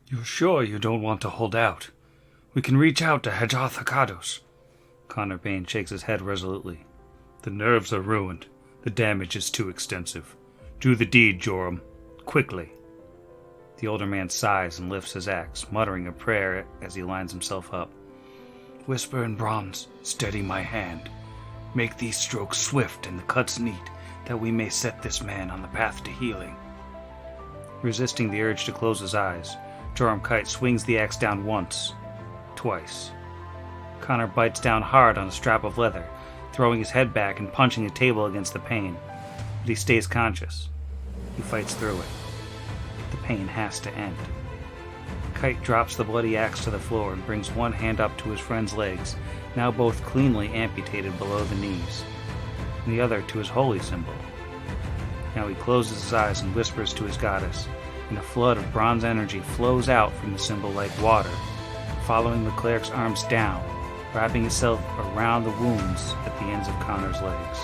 You're sure you don't want to hold out? We can reach out to Hajath Hakados. Connor Payne shakes his head resolutely. The nerves are ruined. The damage is too extensive. Do the deed, Joram. Quickly. The older man sighs and lifts his axe, muttering a prayer as he lines himself up. Whisper in bronze, steady my hand. Make these strokes swift and the cuts neat, that we may set this man on the path to healing. Resisting the urge to close his eyes, Joram Kite swings the axe down once, twice. Connor bites down hard on a strap of leather, throwing his head back and punching the table against the pain. But he stays conscious. He fights through it. The pain has to end. Kite drops the bloody axe to the floor and brings one hand up to his friend's legs, now both cleanly amputated below the knees, and the other to his holy symbol. Now he closes his eyes and whispers to his goddess, and a flood of bronze energy flows out from the symbol like water, following the cleric's arms down, wrapping itself around the wounds at the ends of Connor's legs.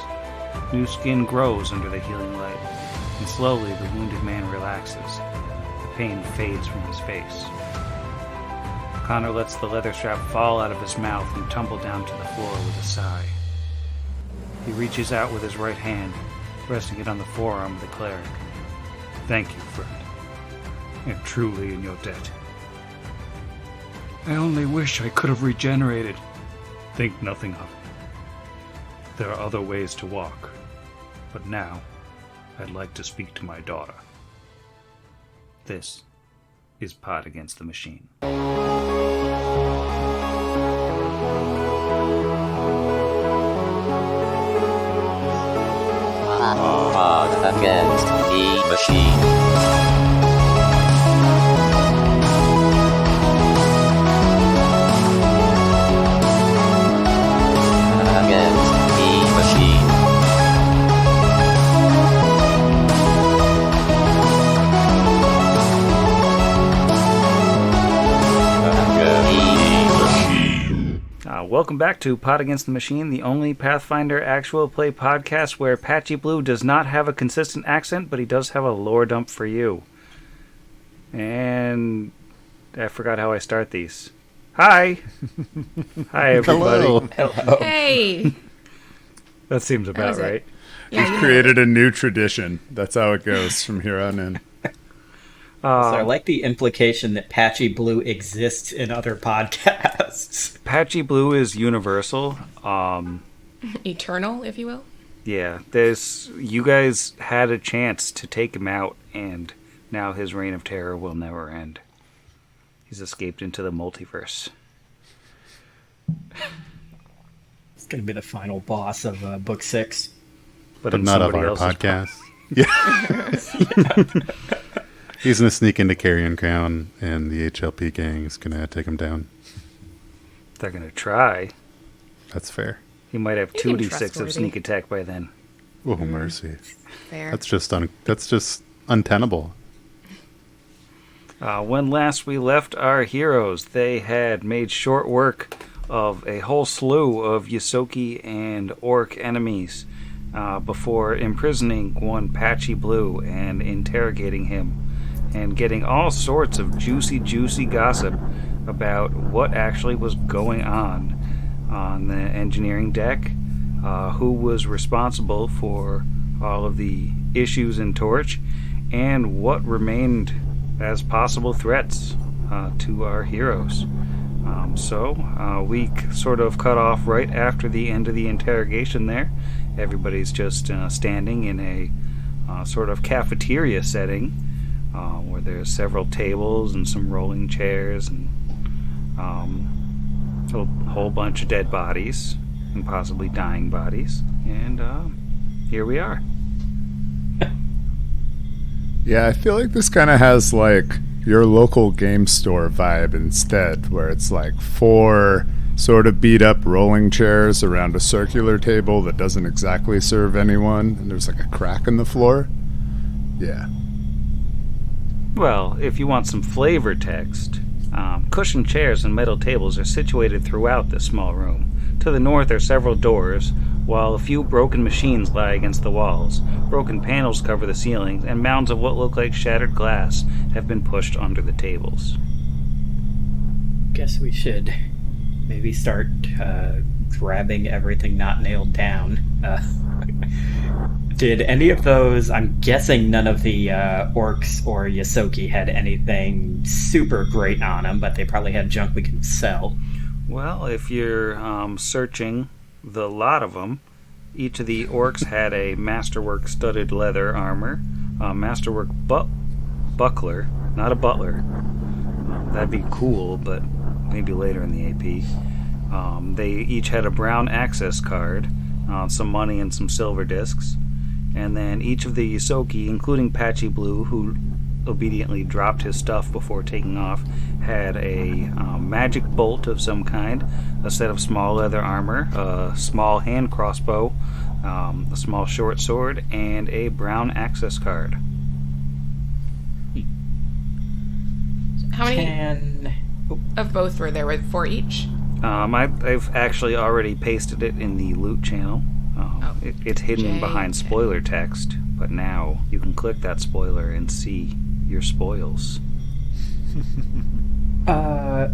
New skin grows under the healing light, and slowly the wounded man relaxes. The pain fades from his face. Connor lets the leather strap fall out of his mouth and tumble down to the floor with a sigh. He reaches out with his right hand, resting it on the forearm of the cleric. Thank you, friend. I am truly in your debt. I only wish I could have regenerated. Think nothing of it. There are other ways to walk, but now I'd like to speak to my daughter. This is Pod Against the Machine. Pod Against the Machine. Welcome back to Pod Against the Machine, the only Pathfinder actual play podcast where Patchy Blue does not have a consistent accent, but he does have a lore dump for you. And I forgot how I start these. Hi! Hi, everybody. Hello. Hey! That seems about right. Yeah, we've created a new tradition. That's how it goes from here on in. So I like the implication that Patchy Blue exists in other podcasts. Patchy Blue is universal. Eternal, if you will. Yeah, you guys had a chance to take him out, and now his reign of terror will never end. He's escaped into the multiverse. It's going to be the final boss of Book 6. But not of our podcast. Yeah. He's going to sneak into Carrion Crown, and the HLP gang is going to take him down. They're going to try. That's fair. He might have 2d6 of sneak attack by then. Oh, mercy. Fair. That's just untenable. When last we left our heroes, they had made short work of a whole slew of Ysoki and Orc enemies before imprisoning one Patchy Blue and interrogating him, and getting all sorts of juicy gossip about what actually was going on the engineering deck, who was responsible for all of the issues in Torch, and what remained as possible threats to our heroes. So we sort of cut off right after the end of the interrogation there. Everybody's just standing in a sort of cafeteria setting, where there's several tables and some rolling chairs and a whole bunch of dead bodies and possibly dying bodies. And here we are. Yeah, I feel like this kind of has like your local game store vibe instead, where it's like 4 sort of beat up rolling chairs around a circular table that doesn't exactly serve anyone, and there's like a crack in the floor. Yeah. Well, if you want some flavor text, cushioned chairs and metal tables are situated throughout this small room. To the north are several doors, while a few broken machines lie against the walls. Broken panels cover the ceilings, and mounds of what look like shattered glass have been pushed under the tables. Guess we should maybe start grabbing everything not nailed down. Did any of those, I'm guessing none of the orcs or Yosoki had anything super great on them, but they probably had junk we can sell. Well, if you're searching the lot of them, each of the orcs had a masterwork studded leather armor, masterwork buckler, not a butler. That'd be cool, but maybe later in the AP. They each had a brown access card, some money and some silver discs. And then each of the Yosoki, including Patchy Blue, who obediently dropped his stuff before taking off, had a magic bolt of some kind, a set of small leather armor, a small hand crossbow, a small short sword, and a brown access card. How many of both were there? With 4 each? I've actually already pasted it in the loot channel. It's hidden behind spoiler text, but now you can click that spoiler and see your spoils.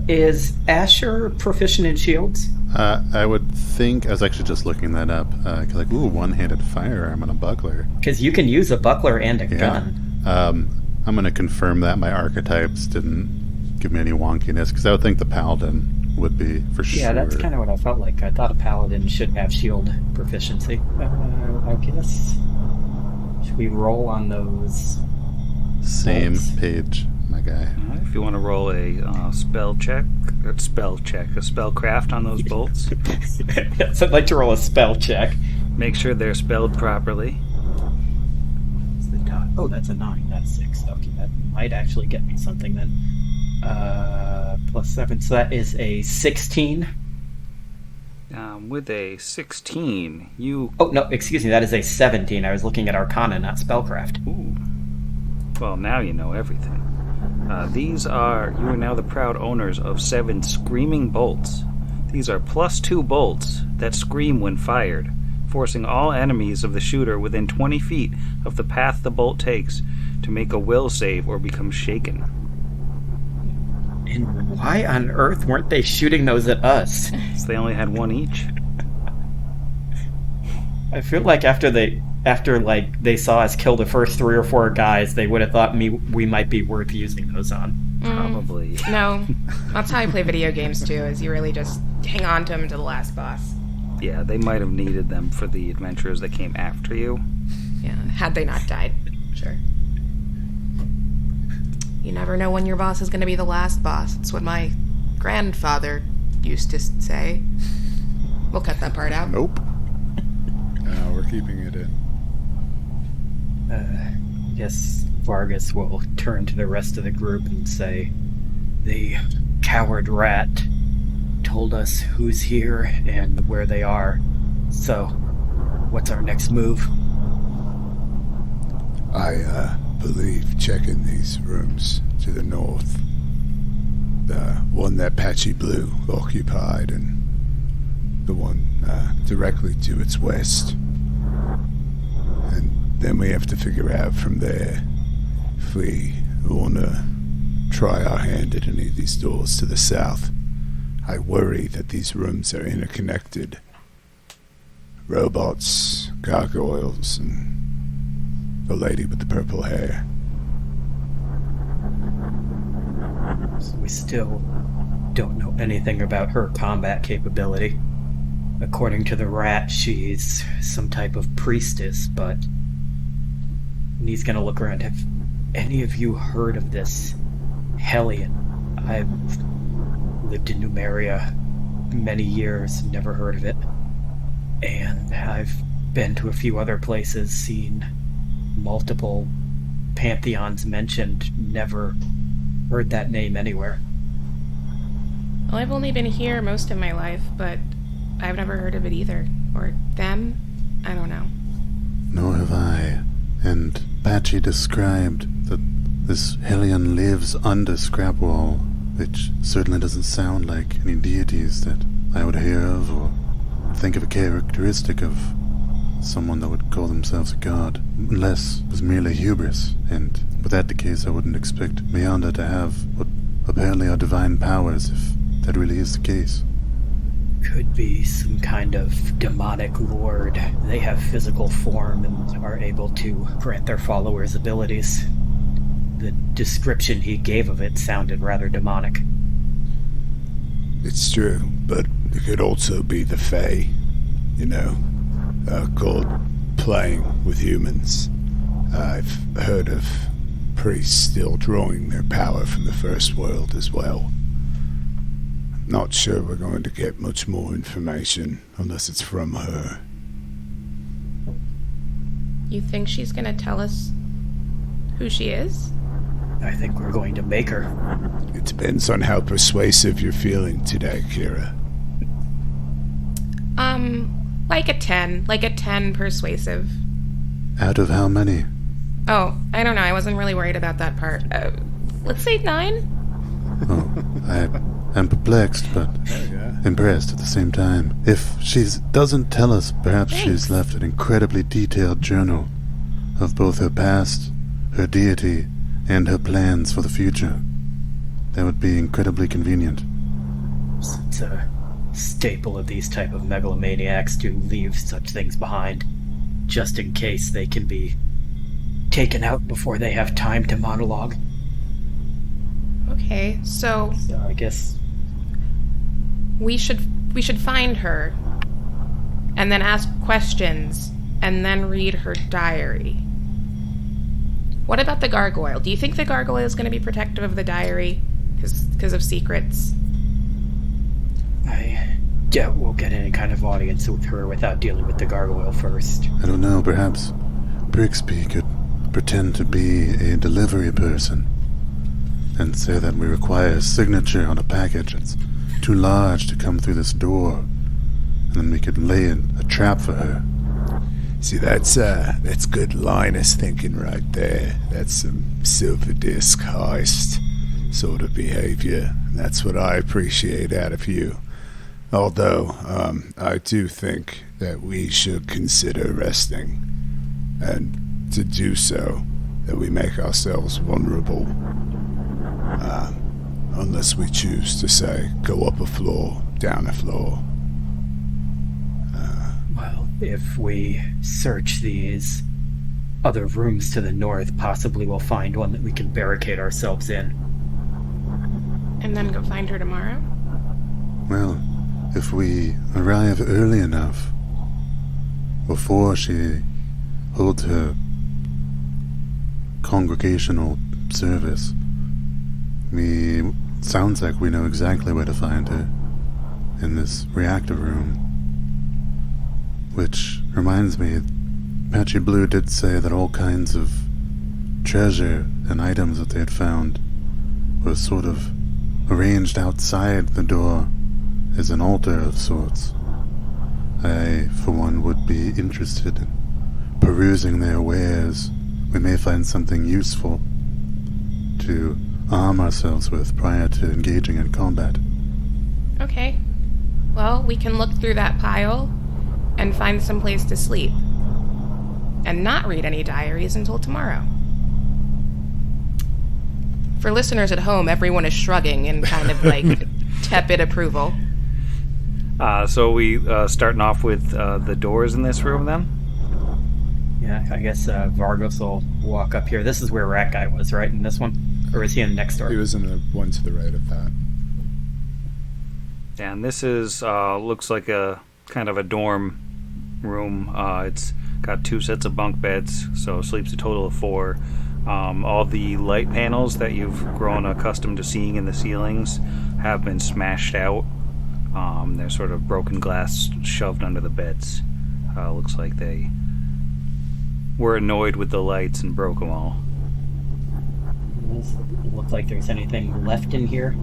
Is Asher proficient in shields? I would think, I was actually just looking that up, like, ooh, one-handed firearm and a buckler. Because you can use a buckler and a gun. I'm going to confirm that my archetypes didn't give me any wonkiness, because I would think the paladin would be for sure. Yeah, that's kind of what I felt like. I thought a paladin should have shield proficiency. I guess, should we roll on those? Same page, my guy. If you want to roll a spellcraft on those bolts. Yes, I'd like to roll a spell check. Make sure they're spelled properly. Oh, that's a 9. That's 6. Okay, that might actually get me something then. +7, so that is a 16. With a 16, you... Oh, no, excuse me, that is a 17. I was looking at Arcana, not Spellcraft. Ooh. Well, now you know everything. You are now the proud owners of 7 screaming bolts. These are +2 bolts that scream when fired, forcing all enemies of the shooter within 20 feet of the path the bolt takes to make a will save or become shaken. And why on earth weren't they shooting those at us? So they only had 1 each. I feel like after they saw us kill the first 3 or 4 guys, they would have thought we might be worth using those on. Probably. No, that's how I play video games too, is you really just hang on to them to the last boss. Yeah, they might have needed them for the adventurers that came after you. Yeah, had they not died. Sure. You never know when your boss is going to be the last boss. It's what my grandfather used to say. We'll cut that part out. Nope. No, we're keeping it in. I guess Vargas will turn to the rest of the group and say, "The coward rat told us who's here and where they are. So, what's our next move?" I believe checking these rooms to the north, the one that Patchy Blue occupied and the one directly to its west, and then we have to figure out from there if we want to try our hand at any of these doors to the south. I worry that these rooms are interconnected. Robots, gargoyles, and the lady with the purple hair. So we still don't know anything about her combat capability. According to the rat, she's some type of priestess, but... And he's gonna look around. Have any of you heard of this Hellion? I've lived in Numeria many years, never heard of it. And I've been to a few other places, seen multiple pantheons mentioned, never heard that name anywhere. Well, I've only been here most of my life, but I've never heard of it either. Or them? I don't know. Nor have I. And Patchy described that this Hellion lives under Scrapwall, which certainly doesn't sound like any deities that I would hear of or think of a characteristic of someone that would call themselves a god, unless it was merely hubris, and with that the case, I wouldn't expect Meander to have what apparently are divine powers, if that really is the case. Could be some kind of demonic lord. They have physical form and are able to grant their followers abilities. The description he gave of it sounded rather demonic. It's true, but it could also be the Fae, God playing with humans. I've heard of priests still drawing their power from the first world as well. Not sure we're going to get much more information unless it's from her. You think she's gonna tell us who she is? I think we're going to make her. It depends on how persuasive you're feeling today, Kira. Like a 10. Like a 10 persuasive. Out of how many? Oh, I don't know. I wasn't really worried about that part. Let's say 9? Oh, I'm perplexed, but impressed at the same time. If she doesn't tell us, perhaps she's left an incredibly detailed journal of both her past, her deity, and her plans for the future. That would be incredibly convenient. It's a staple of these type of megalomaniacs to leave such things behind, just in case they can be taken out before they have time to monologue. Okay, so I guess we should find her, and then ask questions, and then read her diary. What about the gargoyle? Do you think the gargoyle is going to be protective of the diary because of secrets? I doubt we'll get any kind of audience with her without dealing with the gargoyle first. I don't know, perhaps Brixby could pretend to be a delivery person and say that we require a signature on a package that's too large to come through this door, and then we could lay in a trap for her. See, that's good Linus thinking right there. That's some silver disc heist sort of behavior. That's what I appreciate out of you. Although, I do think that we should consider resting. And to do so, that we make ourselves vulnerable. Unless we choose to say, go up a floor, down a floor. Well, if we search these other rooms to the north, possibly we'll find one that we can barricade ourselves in. And then go find her tomorrow? Well, if we arrive early enough, before she holds her congregational service, sounds like we know exactly where to find her, in this reactor room. Which reminds me, Patchy Blue did say that all kinds of treasure and items that they had found were sort of arranged outside the door as an altar of sorts. I, for one, would be interested in perusing their wares. We may find something useful to arm ourselves with prior to engaging in combat. Okay. Well, we can look through that pile and find some place to sleep. And not read any diaries until tomorrow. For listeners at home, everyone is shrugging in kind of like tepid approval. So we starting off with the doors in this room then? Yeah, I guess Vargas will walk up here. This is where Rat Guy was, right? In this one? Or is he in the next door? He was in the one to the right of that. And this is looks like a kind of a dorm room. It's got 2 sets of bunk beds, so sleeps a total of 4. All the light panels that you've grown accustomed to seeing in the ceilings have been smashed out. They're sort of broken glass shoved under the beds. Looks like they were annoyed with the lights and broke them all. Doesn't look like there's anything left in here.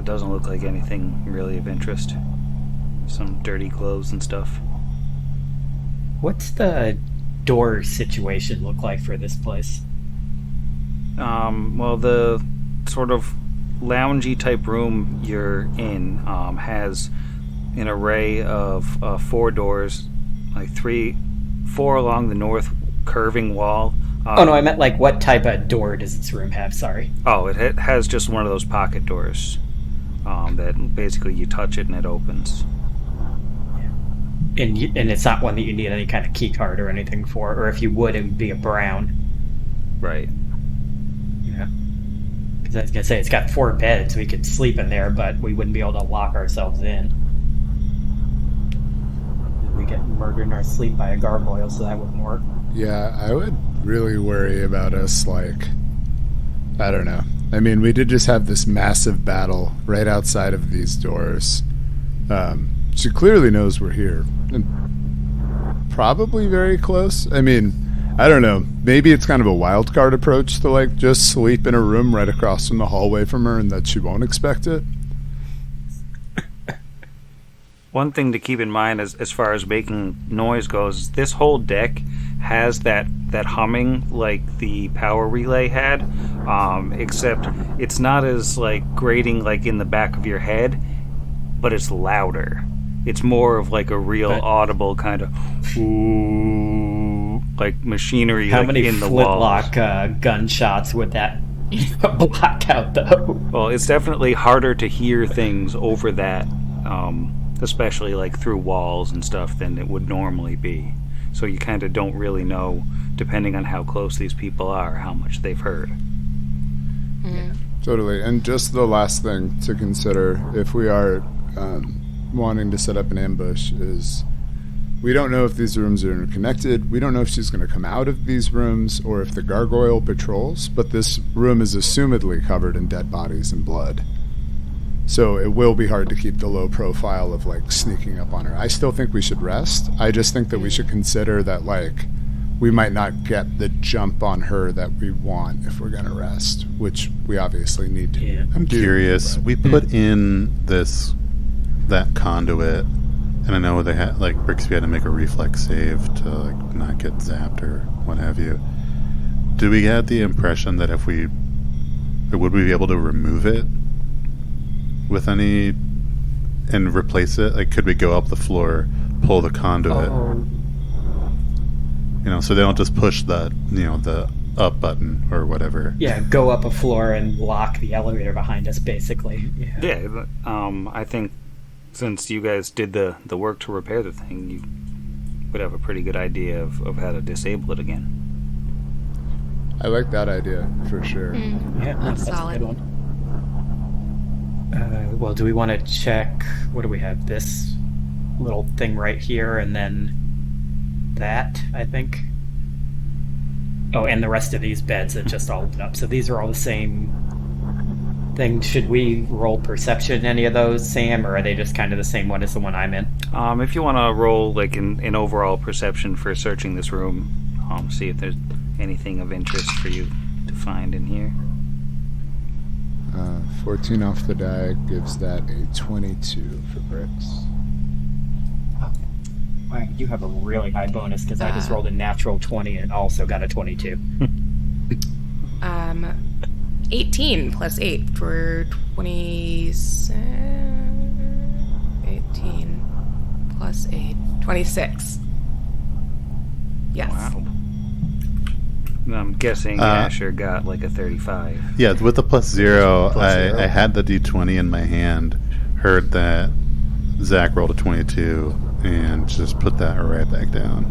Doesn't look like anything really of interest. Some dirty clothes and stuff. What's the door situation look like for this place? Well, the sort of loungy type room you're in has an array of 4 doors, like 4 along the north curving wall. Oh no, I meant like what type of door does this room have? Sorry. Oh, it has just one of those pocket doors that basically you touch it and it opens. And it's not one that you need any kind of key card or anything for, or if you would, it would be a brown. Right. Yeah. Because I was gonna say it's got 4 beds, we could sleep in there, but we wouldn't be able to lock ourselves in. We get murdered in our sleep by a gargoyle, so that wouldn't work. Yeah, I would really worry about us, like, I don't know. I mean, we did just have this massive battle right outside of these doors. She clearly knows we're here. And probably very close. I mean, I don't know. Maybe it's kind of a wild card approach to, like, just sleep in a room right across from the hallway from her and that she won't expect it. One thing to keep in mind as far as making noise goes, this whole deck has that humming like the power relay had, except it's not as like grating like in the back of your head, but it's louder. It's more of like a real audible kind of ooh, like machinery. How like many in the walls. flintlock gunshots would that block out, though? Well, it's definitely harder to hear things over that, especially like through walls and stuff, than it would normally be. So you kind of don't really know, depending on how close these people are, how much they've heard. Mm. Totally. And just the last thing to consider if we are wanting to set up an ambush is we don't know if these rooms are interconnected. We don't know if she's going to come out of these rooms or if the gargoyle patrols, but this room is assumedly covered in dead bodies and blood. So it will be hard to keep the low profile of, like, sneaking up on her. I still think we should rest. I just think that we should consider that, like, we might not get the jump on her that we want if we're going to rest, which we obviously need to. Yeah. I'm curious. We put in that conduit, and I know they had, like, Brixby had to make a reflex save to, like, not get zapped or what have you. Do we get the impression that would we be able to remove it with any and replace it? Like, could we go up the floor, pull the conduit, so they don't just push the up button or whatever? Yeah, go up a floor and lock the elevator behind us, basically. Yeah, I think since you guys did the work to repair the thing, you would have a pretty good idea of how to disable it again. I like that idea, for sure. Yeah, That's a solid. good one. Well, do we want to check, what do we have, this little thing right here, and then that, I think? Oh, and the rest of these beds that just all lit up. So these are all the same thing. Should we roll perception in any of those, Sam, or are they just kind of the same one as the one I'm in? If you want to roll like an overall perception for searching this room, see if there's anything of interest for you to find in here. 14 off the die gives that a 22 for Bricks. Wow, you have a really high bonus because I just rolled a natural 20 and also got a 22. 18 plus 8 for 27. 18 plus 8. 26. Yes. Wow. I'm guessing Asher got like a 35. Yeah, with the +0, +0. I had the D20 in my hand, heard that Zach rolled a 22, and just put that right back down.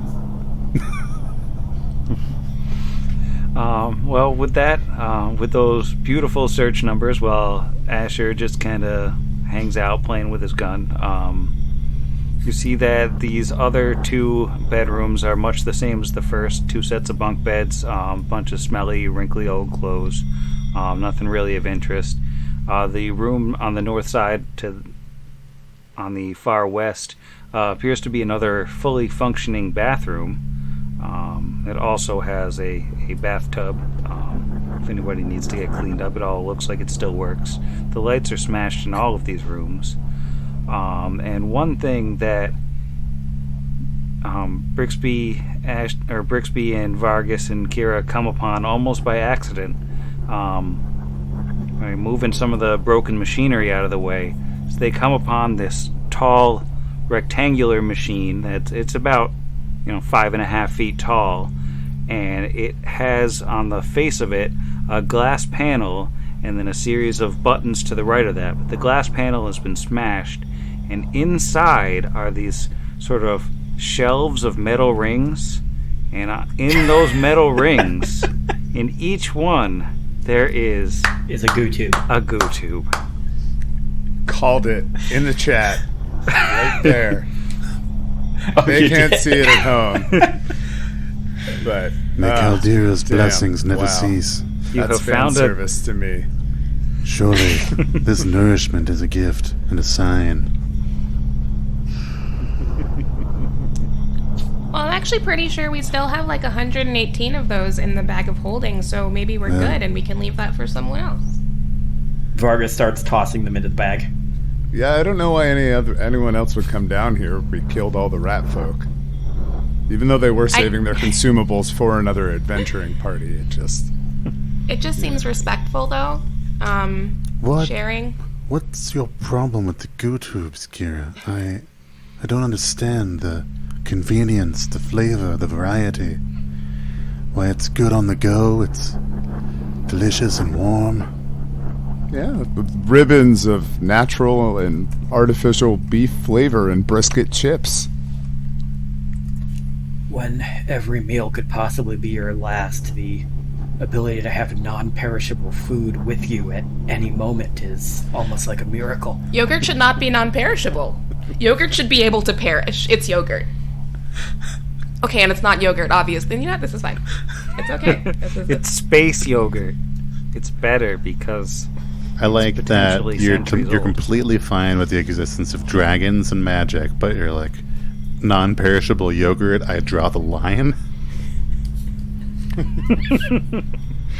Well, with that, with those beautiful search numbers, while Asher just kind of hangs out playing with his gun, you see that these other 2 bedrooms are much the same as the first. 2 sets of bunk beds, bunch of smelly, wrinkly old clothes, nothing really of interest. The room on the north side on the far west appears to be another fully functioning bathroom. It also has a bathtub. If anybody needs to get cleaned up, it all looks like it still works. The lights are smashed in all of these rooms. And one thing that Brixby and Vargas and Kira come upon almost by accident, moving some of the broken machinery out of the way, so they come upon this tall rectangular machine it's about 5.5 feet tall, and it has on the face of it a glass panel and then a series of buttons to the right of that. But the glass panel has been smashed, and inside are these sort of shelves of metal rings, and in those metal rings, in each one, there is a goo tube. A goo tube. Called it in the chat. Right there. Oh, they can't did. see it at home. But May Caldera's damn. blessings never Wow. cease. You That's have fan found service to me. Surely, this nourishment is a gift and a sign. Well, I'm actually pretty sure we still have like 118 of those in the bag of holding, so maybe we're Yeah. good and we can leave that for someone else. Vargas starts tossing them into the bag. Yeah, I don't know why anyone else would come down here. We killed all the rat folk. Even though they were saving their consumables for another adventuring party, it just seems respectful, though. What? Sharing. What's your problem with the goo tubes, Kira? I don't understand the convenience, the flavor, the variety. Why, it's good on the go, it's delicious and warm. yeah, with ribbons of natural and artificial beef flavor and brisket chips. When every meal could possibly be your last, the ability to have non-perishable food with you at any moment is almost like a miracle. Yogurt should not be non-perishable. Yogurt should be able to perish. It's yogurt. Okay, and it's not yogurt, obviously. You know what? This is fine. It's okay. It's space yogurt. It's better because I like that potentially you're centuries you're old. completely fine with the existence of dragons and magic, but you're like, non-perishable yogurt, I draw the line.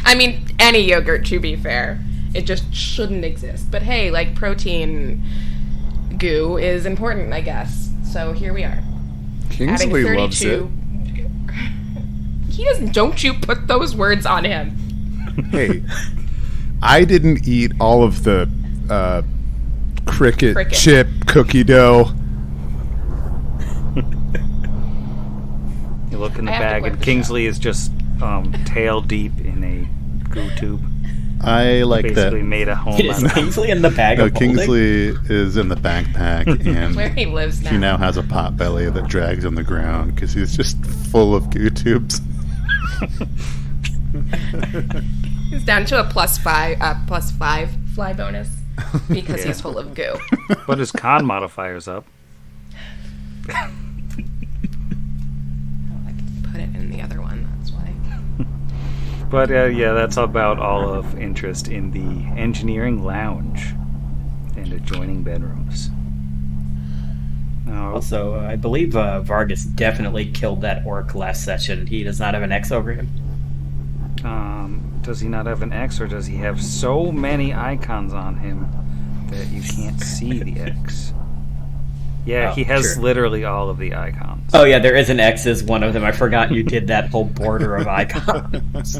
I mean, any yogurt, to be fair. It just shouldn't exist. But hey, like, protein goo is important, I guess. So here we are. Kingsley Adding loves it. 32. He doesn't. Don't you put those words on him. Hey, I didn't eat all of the cricket chip cookie dough. you look in the I have to bag quit and the Kingsley is just tail deep in a goo tube. I like Basically that. made a home Is out of it. Kingsley in the bag No, of holding? Kingsley is in the backpack, Where and he lives now. he now has a pot belly that drags on the ground because he's just full of goo tubes. He's down to a plus five fly bonus because he's full of goo. But his con modifier's up. I can put it in the other one. That's why. But yeah, that's about all of interest in the engineering lounge and adjoining bedrooms. Also, I believe Vargas definitely killed that orc last session. He does not have an X over him. Does he not have an X, or does he have so many icons on him that you can't see the X? Yeah, Oh, he has sure. literally all of the icons. Oh yeah, there is an X as one of them. I forgot you did that whole border of icons.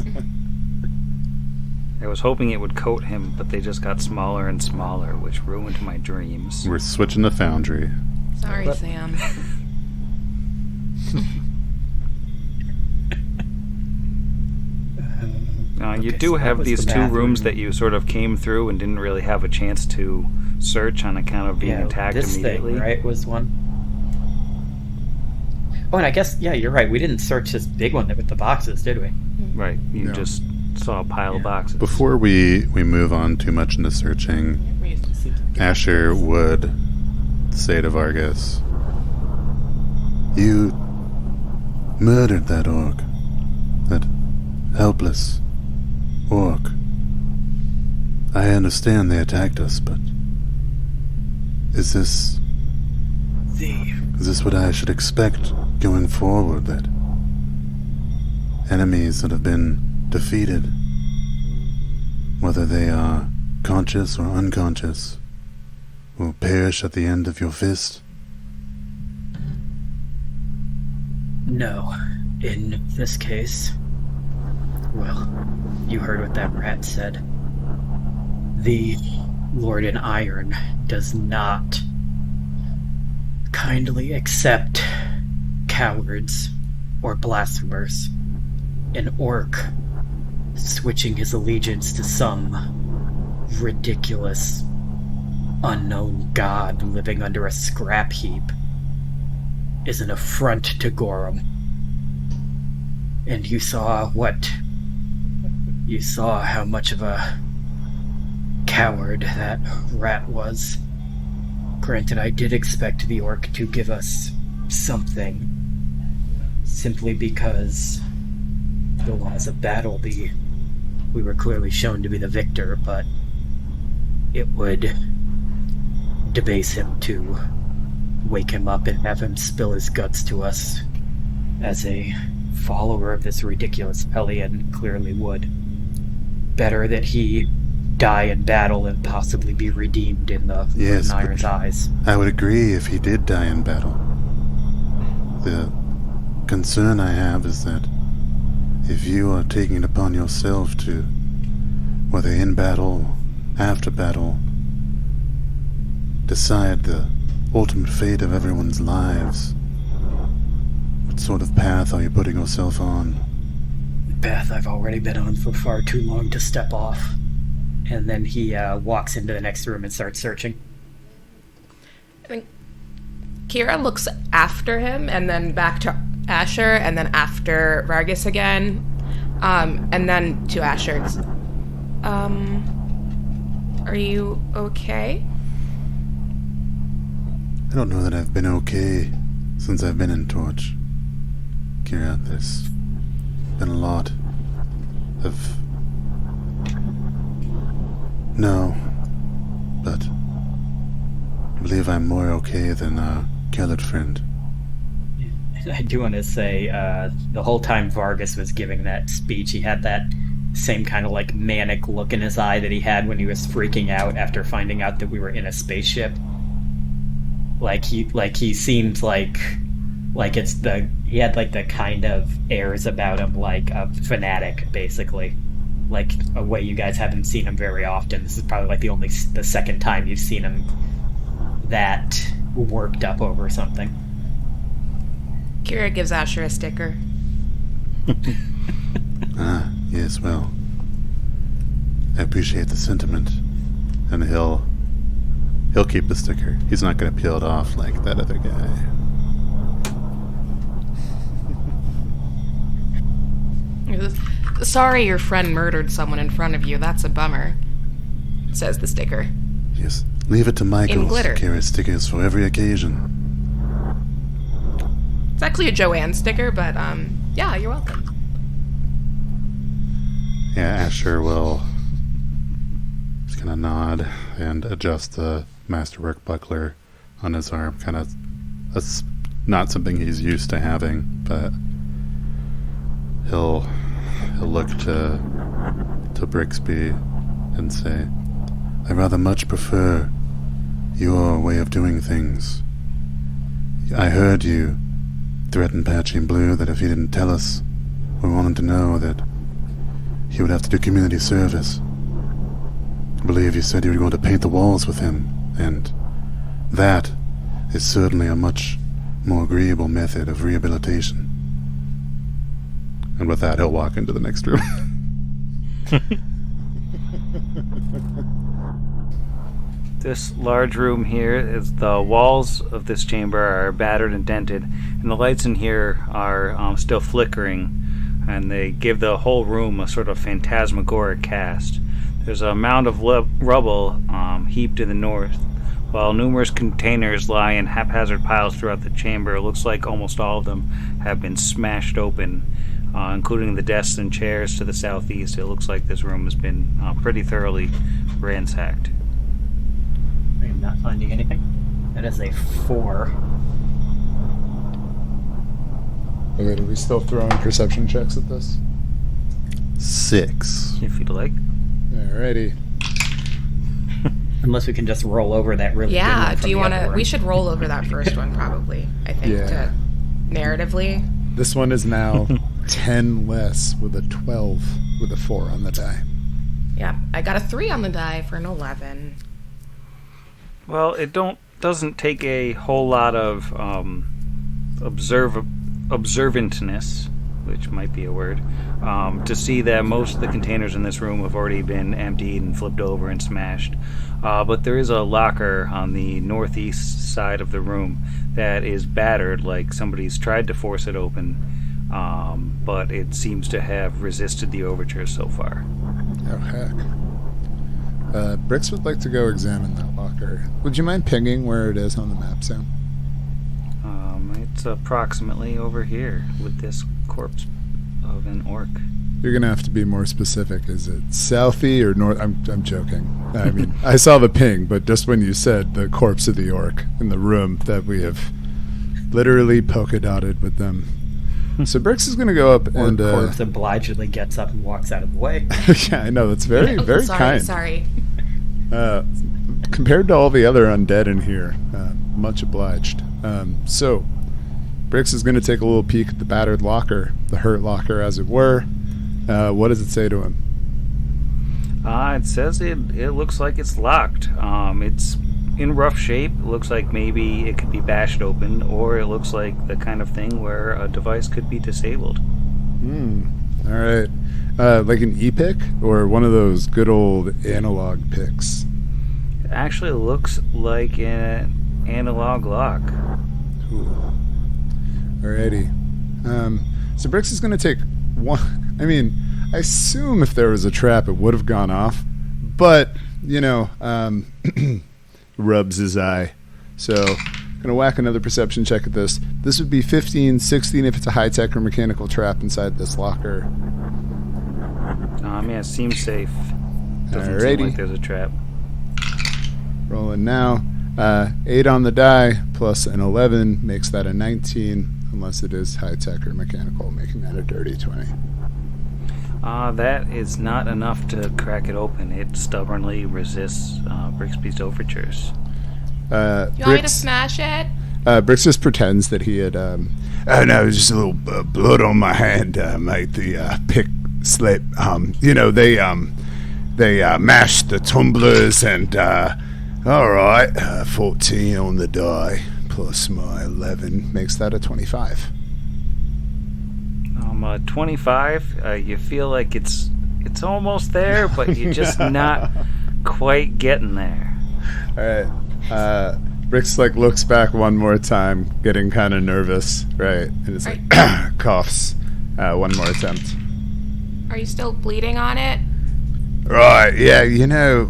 I was hoping it would coat him, but they just got smaller and smaller, which ruined my dreams. We're switching to Foundry. Sorry, Sam. You Okay, do so that have was these the two rooms bathroom. that you sort of came through and didn't really have a chance to search on account of being Yeah, attacked this immediately. thing, right, was one. Oh, and I guess, yeah, you're right. We didn't search this big one with the boxes, did we? Right, you Yeah. just saw a pile of boxes. Before we move on too much into searching, Asher would say to Vargas, "You murdered that orc. That helpless orc. I understand they attacked us, but is this what I should expect going forward, that enemies that have been defeated, whether they are conscious or unconscious, will perish at the end of your fist?" No. In this case, well, you heard what that rat said. The Lord in Iron does not kindly accept cowards or blasphemers. An orc switching his allegiance to some ridiculous, unknown god living under a scrap heap is an affront to Gorham. And you saw how much of a coward that rat was. Granted, I did expect the orc to give us something, simply because the laws of battle, we were clearly shown to be the victor, but it would debase him to wake him up and have him spill his guts to us, as a follower of this ridiculous hellion clearly would. Better that he die in battle and possibly be redeemed in the Yes, Iron's eyes. I would agree if he did die in battle. The concern I have is that if you are taking it upon yourself to, whether in battle, after battle, decide the ultimate fate of everyone's lives, what sort of path are you putting yourself on? The path I've already been on for far too long to step off. And then he walks into the next room and starts searching. I think Kira looks after him and then back to Asher and then after Vargas again. And then to Asher. Are you okay? I don't know that I've been okay since I've been in Torch. Kira, there's been a lot of... No, but I believe I'm more okay than our Kellett friend. I do want to say, the whole time Vargas was giving that speech, he had that same kind of like manic look in his eye that he had when he was freaking out after finding out that we were in a spaceship. He seemed like he had like the kind of airs about him like a fanatic, basically. Like a way you guys haven't seen him very often. This is probably like the second time you've seen him that worked up over something. Kira gives Asher a sticker. Yes, well, I appreciate the sentiment, and he'll keep the sticker. He's not going to peel it off like that other guy. Sorry your friend murdered someone in front of you. That's a bummer, says the sticker. Yes, leave it to Michael glitter. to carry stickers for every occasion. It's actually a Joanne sticker, but yeah, you're welcome. Yeah, Asher will just kind of nod and adjust the masterwork buckler on his arm. Kind of, that's not something he's used to having, but he'll look to Brixby and say, I rather much prefer your way of doing things. I heard you threaten Patchy Blue that if he didn't tell us, we wanted to know that he would have to do community service. I believe you said you were going to paint the walls with him, and that is certainly a much more agreeable method of rehabilitation. And with that, he'll walk into the next room. This large room here is the walls of this chamber are battered and dented, and the lights in here are still flickering, and they give the whole room a sort of phantasmagoric cast. There's a mound of rubble heaped in the north, while numerous containers lie in haphazard piles throughout the chamber. It looks like almost all of them have been smashed open, including the desks and chairs to the southeast. It looks like this room has been pretty thoroughly ransacked. I am not finding anything. That is a 4. Okay, do we still throw in perception checks at this? 6. If you'd like. Alrighty. Unless we can just roll over that really good Yeah, one from do you the want other to... room. We should roll over that first one, probably, I think, Yeah. narratively. This one is now 10 less with a 12 with a 4 on the die. Yeah, I got a 3 on the die for an 11. Well, it don't doesn't take a whole lot of observantness, which might be a word, to see that most of the containers in this room have already been emptied and flipped over and smashed. But there is a locker on the northeast side of the room that is battered, like somebody's tried to force it open, but it seems to have resisted the overture so far. Oh, heck. Brix would like to go examine that locker. Would you mind pinging where it is on the map, Sam? It's approximately over here with this corpse of an orc. You're gonna have to be more specific. Is it southie or north? I'm joking. I mean, I saw the ping, but just when you said the corpse of the orc in the room that we have literally polka dotted with them. So Brix is gonna go up and corpse obligingly gets up and walks out of the way. yeah, I know, that's very very kind. Sorry. Compared to all the other undead in here, much obliged. So Brix is going to take a little peek at the battered locker, the hurt locker as it were. What does it say to him? It says it looks like it's locked. It's in rough shape. It looks like maybe it could be bashed open, or it looks like the kind of thing where a device could be disabled. All right. Like an e-pick or one of those good old analog picks? It actually looks like an analog lock. Cool. Alrighty. So Brix is going to take one. I mean, I assume if there was a trap, it would have gone off. But, rubs his eye. So, going to whack another perception check at this. This would be 15, 16 if it's a high-tech or mechanical trap inside this locker. Yeah, it seems safe. Doesn't Alrighty. seem like there's a trap. Rolling now. 8 on the die plus an 11 makes that a 19. Unless it is high-tech or mechanical, making that a dirty 20. That is not enough to crack it open. It stubbornly resists Brixby's overtures. You want me to smash it? Brix just pretends that he had... oh, no, just a little blood on my hand made the pick slip. They mashed the tumblers and... all right, 14 on the die. Plus my 11 makes that a 25. 25. You feel like it's almost there, but you're just not quite getting there. All right. Brix looks back one more time, getting kind of nervous, right? And it's like coughs. One more attempt. Are you still bleeding on it? Right, yeah,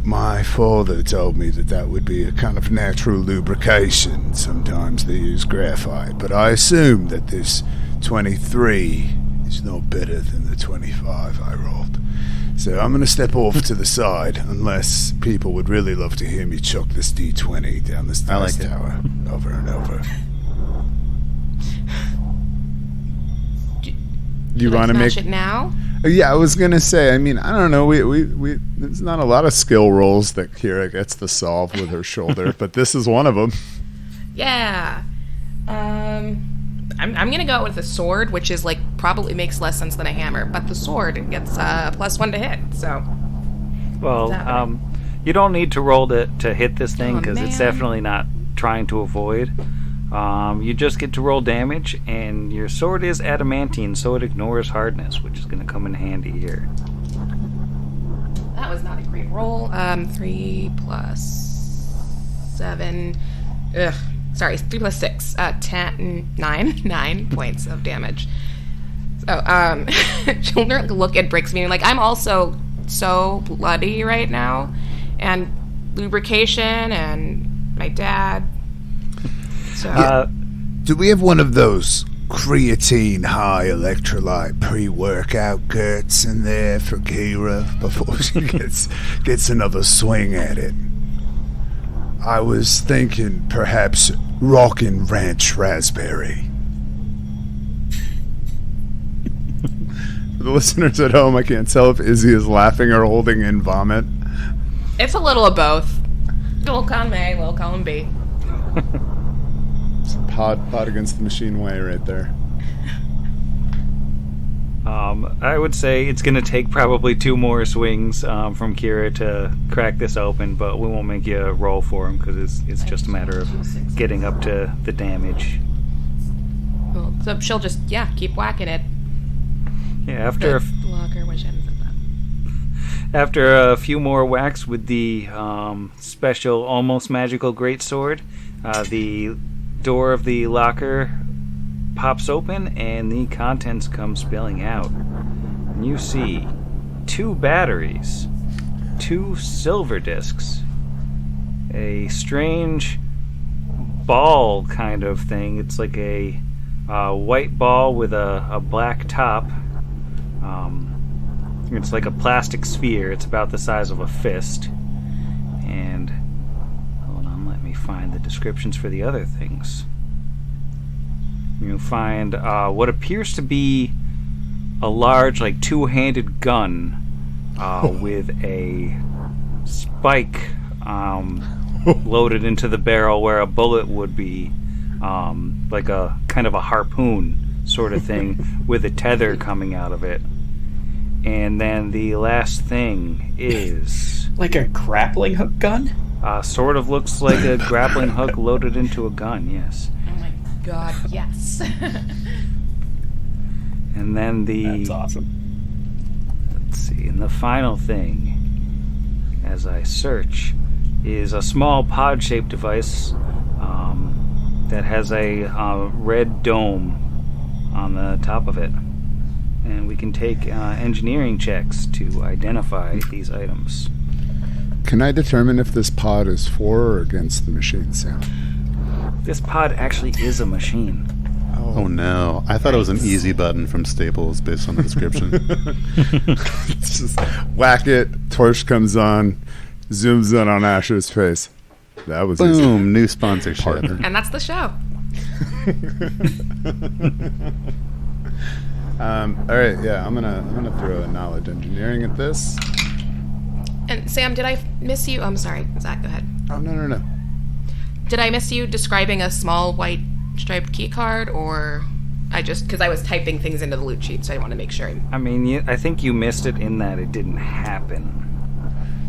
my father told me that would be a kind of natural lubrication. Sometimes they use graphite, but I assume that this 23 is no better than the 25 I rolled. So I'm going to step off to the side, unless people would really love to hear me chuck this D20 down this tower over and over. You want to smash it now? Yeah, I was gonna say. I mean, I don't know. We there's not a lot of skill rolls that Kira gets to solve with her shoulder, but this is one of them. Yeah. I'm gonna go with a sword, which is probably makes less sense than a hammer, but the sword gets +1 to hit. So. Well, you don't need to roll to hit this thing because it's definitely not trying to avoid. You just get to roll damage, and your sword is adamantine, so it ignores hardness, which is going to come in handy here. That was not a great roll. 3 plus 7. 3 plus 6. 10, 9. 9 points of damage. So, she'll look at Brix, meaning I'm also so bloody right now, and lubrication, and my dad. So. Do we have one of those creatine high electrolyte pre-workout Gerts in there for Kira before she gets another swing at it? I was thinking perhaps Rockin' Ranch Raspberry. For the listeners at home, I can't tell if Izzy is laughing or holding in vomit. It's a little of both. Little column A, little column B. Pod against the machine way right there. I would say it's going to take probably 2 more swings from Kira to crack this open, but we won't make you roll for him because it's just a matter of getting up to the damage. Well, so she'll just, keep whacking it. Yeah, after The locker, which ends up that. after a few more whacks with the special, almost magical greatsword, the door of the locker pops open and the contents come spilling out. And you see 2 batteries, 2 silver discs, a strange ball kind of thing. It's like a white ball with a black top. It's like a plastic sphere. It's about the size of a fist. And hold on, let me find the descriptions for the other things. You'll find what appears to be a large, like, 2-handed gun with a spike loaded into the barrel where a bullet would be, like a kind of a harpoon sort of thing with a tether coming out of it. And then the last thing is... Like a grappling hook gun? Sort of looks like a grappling hook loaded into a gun, yes. Oh my god, yes. And then That's awesome. Let's see, and the final thing, as I search, is a small pod-shaped device that has a red dome on the top of it. And we can take engineering checks to identify these items. Can I determine if this pod is for or against the machine, Sam? This pod actually is a machine. Oh no. I thought it was an easy button from Staples based on the description. Just whack it, torch comes on, zooms in on Asher's face. That was easy. Boom, new sponsorship. Partner. And that's the show. All right, yeah, I'm gonna throw a knowledge engineering at this. And Sam, did I miss you? I'm sorry, Zach, go ahead. Oh no. Did I miss you describing a small white striped key card, or because I was typing things into the loot sheet, so I want to make sure. I mean, I think you missed it in that it didn't happen.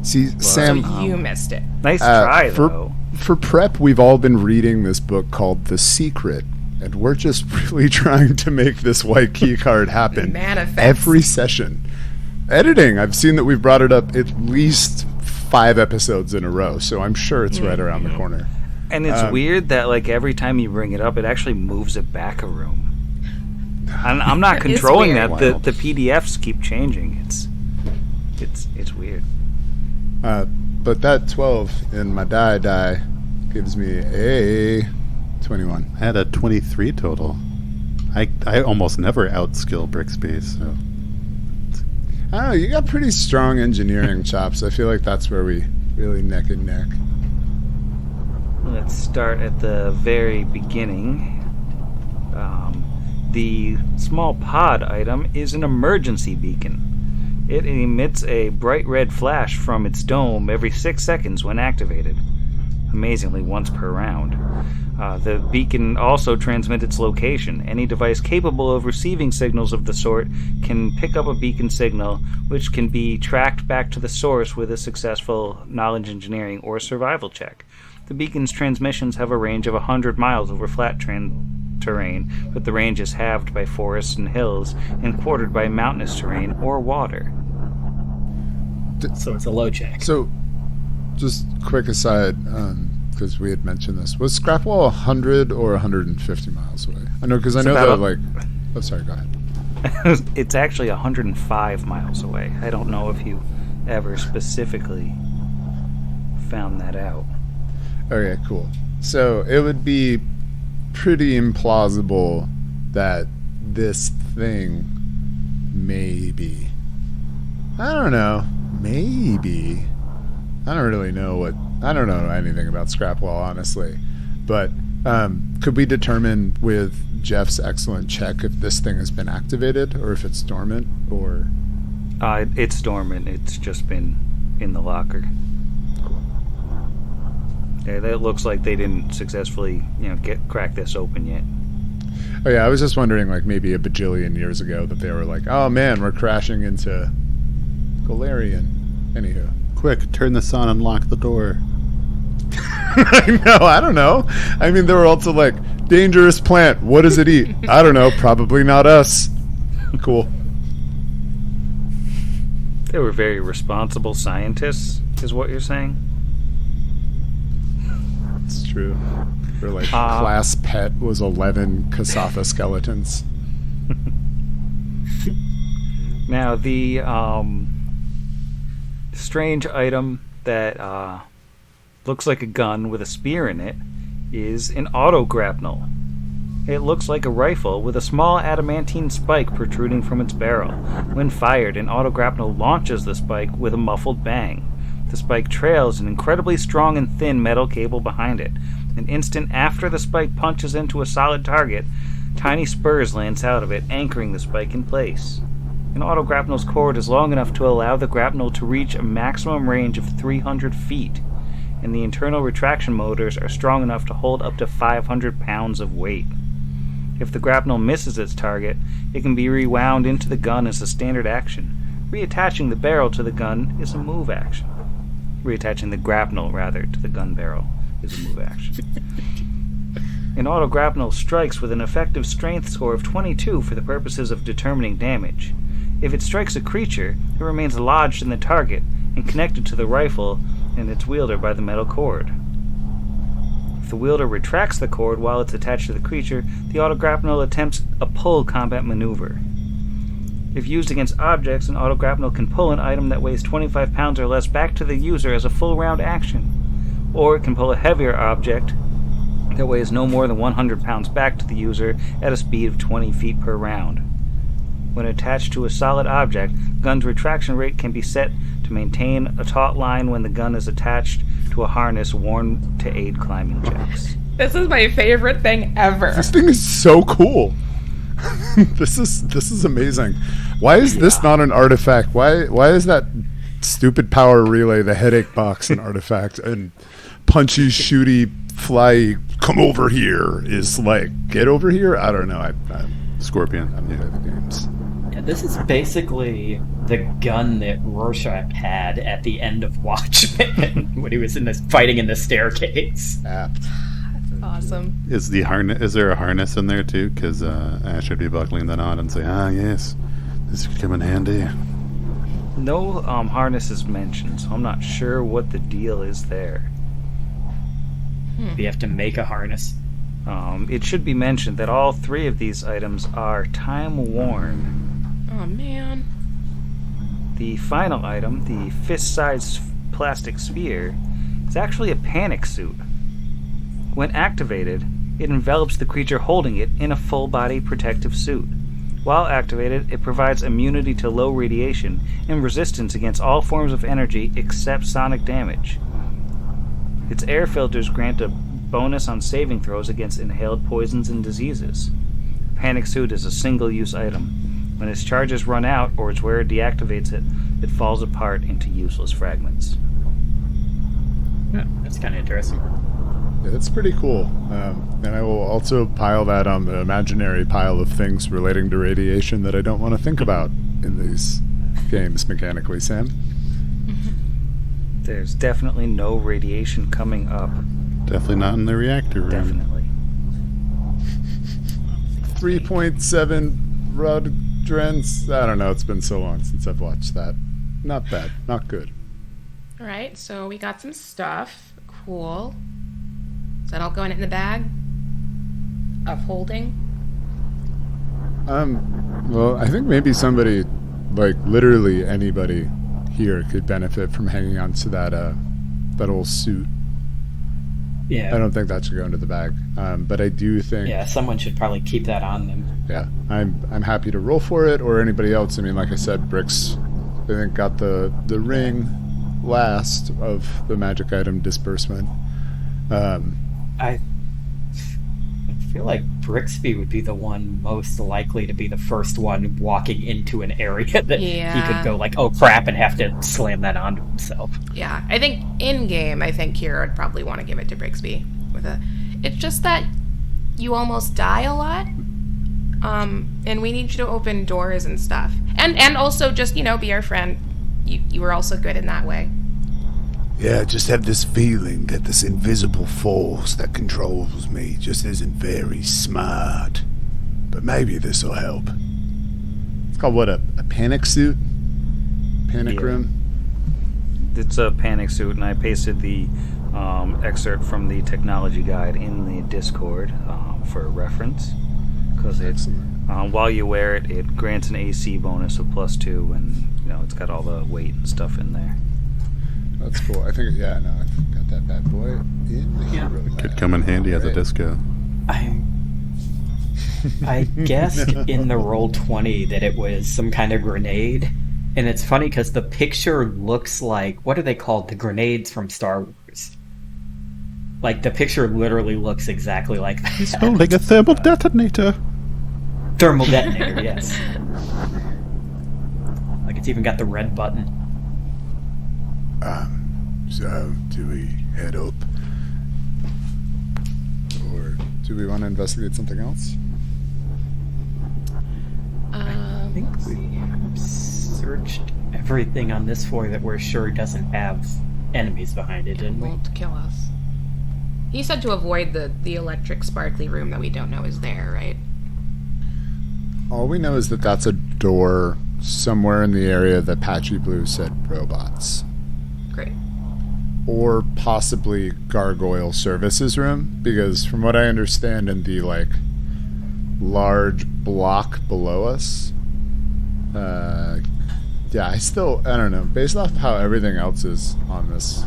See, Sam, So you missed it. Nice try, for though. for prep, we've all been reading this book called The Secret, and we're just really trying to make this white key card happen. Manifest. Every session. Editing, I've seen that we've brought it up at least 5 episodes in a row, so I'm sure it's right around the corner. And it's weird that, like, every time you bring it up, it actually moves it back a room. And I'm not That is controlling weird. that. The PDFs keep changing. It's weird. But that 12 in my die gives me a 21. I had a 23 total. I almost never outskill Brickspace, so Oh, you got pretty strong engineering chops. I feel like that's where we really neck and neck. Let's start at the very beginning. The small pod item is an emergency beacon. It emits a bright red flash from its dome every 6 seconds when activated. Amazingly, once per round. The beacon also transmits its location. Any device capable of receiving signals of the sort can pick up a beacon signal, which can be tracked back to the source with a successful knowledge engineering or survival check. The beacon's transmissions have a range of 100 miles over flat terrain, but the range is halved by forests and hills and quartered by mountainous terrain or water. So it's a low check. So, just quick aside, because we had mentioned this, was Scrapwall 100 or 150 miles away? I know, because I know that, like... Oh, sorry, go ahead. It's actually 105 miles away. I don't know if you ever specifically found that out. Okay, cool. So, it would be pretty implausible that this thing maybe... I don't know. Maybe... I don't really know what... I don't know anything about Scrapwall, honestly. But could we determine with Jeff's excellent check if this thing has been activated or if it's dormant, or... It's dormant. It's just been in the locker. Cool. Yeah, it looks like they didn't successfully, crack this open yet. Oh yeah, I was just wondering, like, maybe a bajillion years ago that they were like, oh man, we're crashing into Galarian. Anywho. Quick, turn this on and lock the door. I don't know. I mean, they were also like, dangerous plant, what does it eat? I don't know, probably not us. Cool. They were very responsible scientists, is what you're saying? It's true. Or like class pet was 11 Kasatha skeletons. Now, the strange item that looks like a gun with a spear in it is an auto-grapnel. It looks like a rifle with a small adamantine spike protruding from its barrel. When fired, an auto-grapnel launches the spike with a muffled bang. The spike trails an incredibly strong and thin metal cable behind it. An instant after the spike punches into a solid target, tiny spurs lance out of it, anchoring the spike in place. An auto-grapnel's cord is long enough to allow the grapnel to reach a maximum range of 300 feet, and the internal retraction motors are strong enough to hold up to 500 pounds of weight. If the grapnel misses its target, it can be rewound into the gun as a standard action. Reattaching the barrel to the gun is a move action. Reattaching the grapnel, rather, to the gun barrel is a move action. An auto-grapnel strikes with an effective strength score of 22 for the purposes of determining damage. If it strikes a creature, it remains lodged in the target and connected to the rifle and its wielder by the metal cord. If the wielder retracts the cord while it's attached to the creature, the auto-grapnel attempts a pull combat maneuver. If used against objects, an auto-grapnel can pull an item that weighs 25 pounds or less back to the user as a full round action, or it can pull a heavier object that weighs no more than 100 pounds back to the user at a speed of 20 feet per round. When attached to a solid object, the gun's retraction rate can be set to maintain a taut line when the gun is attached to a harness worn to aid climbing checks. This is my favorite thing ever. This thing is so cool. This is amazing. Why is this not an artifact? Why is that stupid power relay, the headache box, an artifact, and punchy, shooty, fly, come over here is like, get over here? I don't know. I'm Scorpion. I'm new to the games. Yeah, this is basically the gun that Rorschach had at the end of Watchmen when he was fighting in the staircase. Apt. Awesome. Is there a harness in there too? Because Ash should be buckling that on and say, yes, this could come in handy. No harness is mentioned, so I'm not sure what the deal is there. You have to make a harness. It should be mentioned that all three of these items are time-worn. Oh, man. The final item, the fist-sized plastic sphere, is actually a panic suit. When activated, it envelops the creature holding it in a full-body protective suit. While activated, it provides immunity to low radiation and resistance against all forms of energy except sonic damage. Its air filters grant a bonus on saving throws against inhaled poisons and diseases. Panic Suit is a single-use item. When its charges run out or its wearer deactivates it, it falls apart into useless fragments. Yeah, that's kind of interesting. Yeah, that's pretty cool. And I will also pile that on the imaginary pile of things relating to radiation that I don't want to think about in these games mechanically, Sam. There's definitely no radiation coming up. Definitely not in the reactor room. Definitely. 3.7 Rudrens. I don't know. It's been so long since I've watched that. Not bad. Not good. All right, so we got some stuff. Cool. Is that all going in the bag of holding? Well, I think maybe somebody, like literally anybody here, could benefit from hanging on to that old suit. Yeah. I don't think that should go into the bag, but I do think. Yeah, someone should probably keep that on them. Yeah, I'm happy to roll for it, or anybody else. I mean, like I said, Bricks, I think, got the ring last of the magic item disbursement. I feel like Brixby would be the one most likely to be the first one walking into an area that he could go like, oh crap, and have to slam that onto himself. Yeah, I think in-game, I think Kira would probably want to give it to Brixby. It's just that you almost die a lot And we need you to open doors and stuff. And also just, be our friend. You were also good in that way. Yeah, I just have this feeling that this invisible force that controls me just isn't very smart. But maybe this'll help. It's called what, a panic suit? Panic Yeah. room? It's a panic suit, and I pasted the excerpt from the technology guide in the Discord for reference. Because while you wear it, it grants an AC bonus of +2, and it's got all the weight and stuff in there. That's cool. I think, I've got that bad boy in the hero lab. Could come in handy as a Right. disco. I guessed in the Roll20 that it was some kind of grenade. And it's funny because the picture looks like, what are they called? The grenades from Star Wars. Like, the picture literally looks exactly like that. He's holding a thermal detonator. Thermal detonator, yes. Like, it's even got the red button. So, do we head up? Or do we want to investigate something else? I think we searched everything on this floor that we're sure doesn't have enemies behind it, didn't we? Won't kill us. He said to avoid the electric sparkly room that we don't know is there, right? All we know is that that's a door somewhere in the area that Patchy Blue said robots. Great. Or possibly Gargoyle Services Room, because from what I understand in the, large block below us, I don't know. Based off how everything else is on this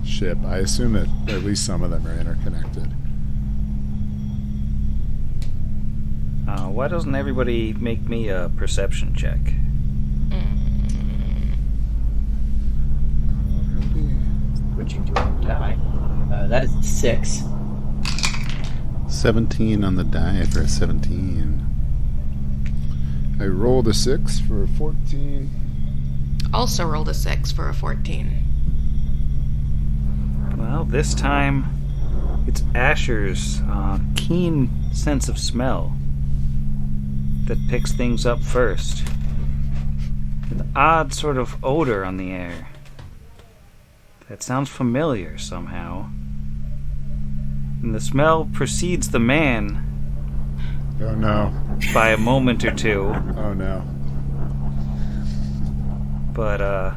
ship, I assume that at least some of them are interconnected. Why doesn't everybody make me a perception check? Switching to a die. That is a 6. 17 on the die for a 17. I rolled a 6 for a 14. Also rolled a 6 for a 14. Well, this time it's Asher's keen sense of smell that picks things up first. An odd sort of odor on the air that sounds familiar somehow. And the smell precedes the man Oh no. by a moment or two. Oh no. But,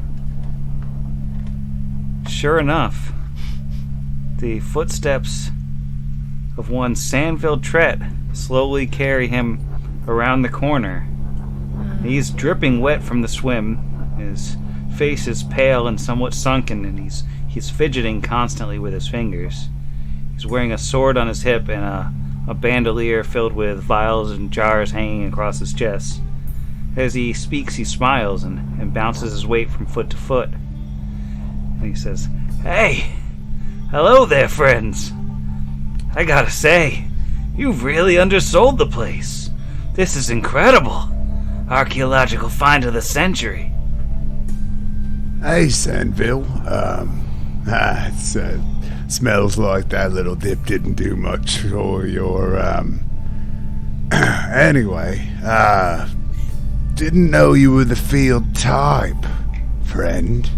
sure enough, the footsteps of one Sandville Tret slowly carry him around the corner. He's dripping wet from the swim. His face is pale and somewhat sunken, and he's fidgeting constantly with his fingers. He's wearing a sword on his hip and a bandolier filled with vials and jars hanging across his chest. As he speaks, he smiles and bounces his weight from foot to foot. And he says, "Hey! Hello there, friends! I gotta say, you've really undersold the place. This is incredible. Archaeological find of the century." Hey, Sandville. It smells like that little dip didn't do much for your, Anyway, didn't know you were the field type, friend.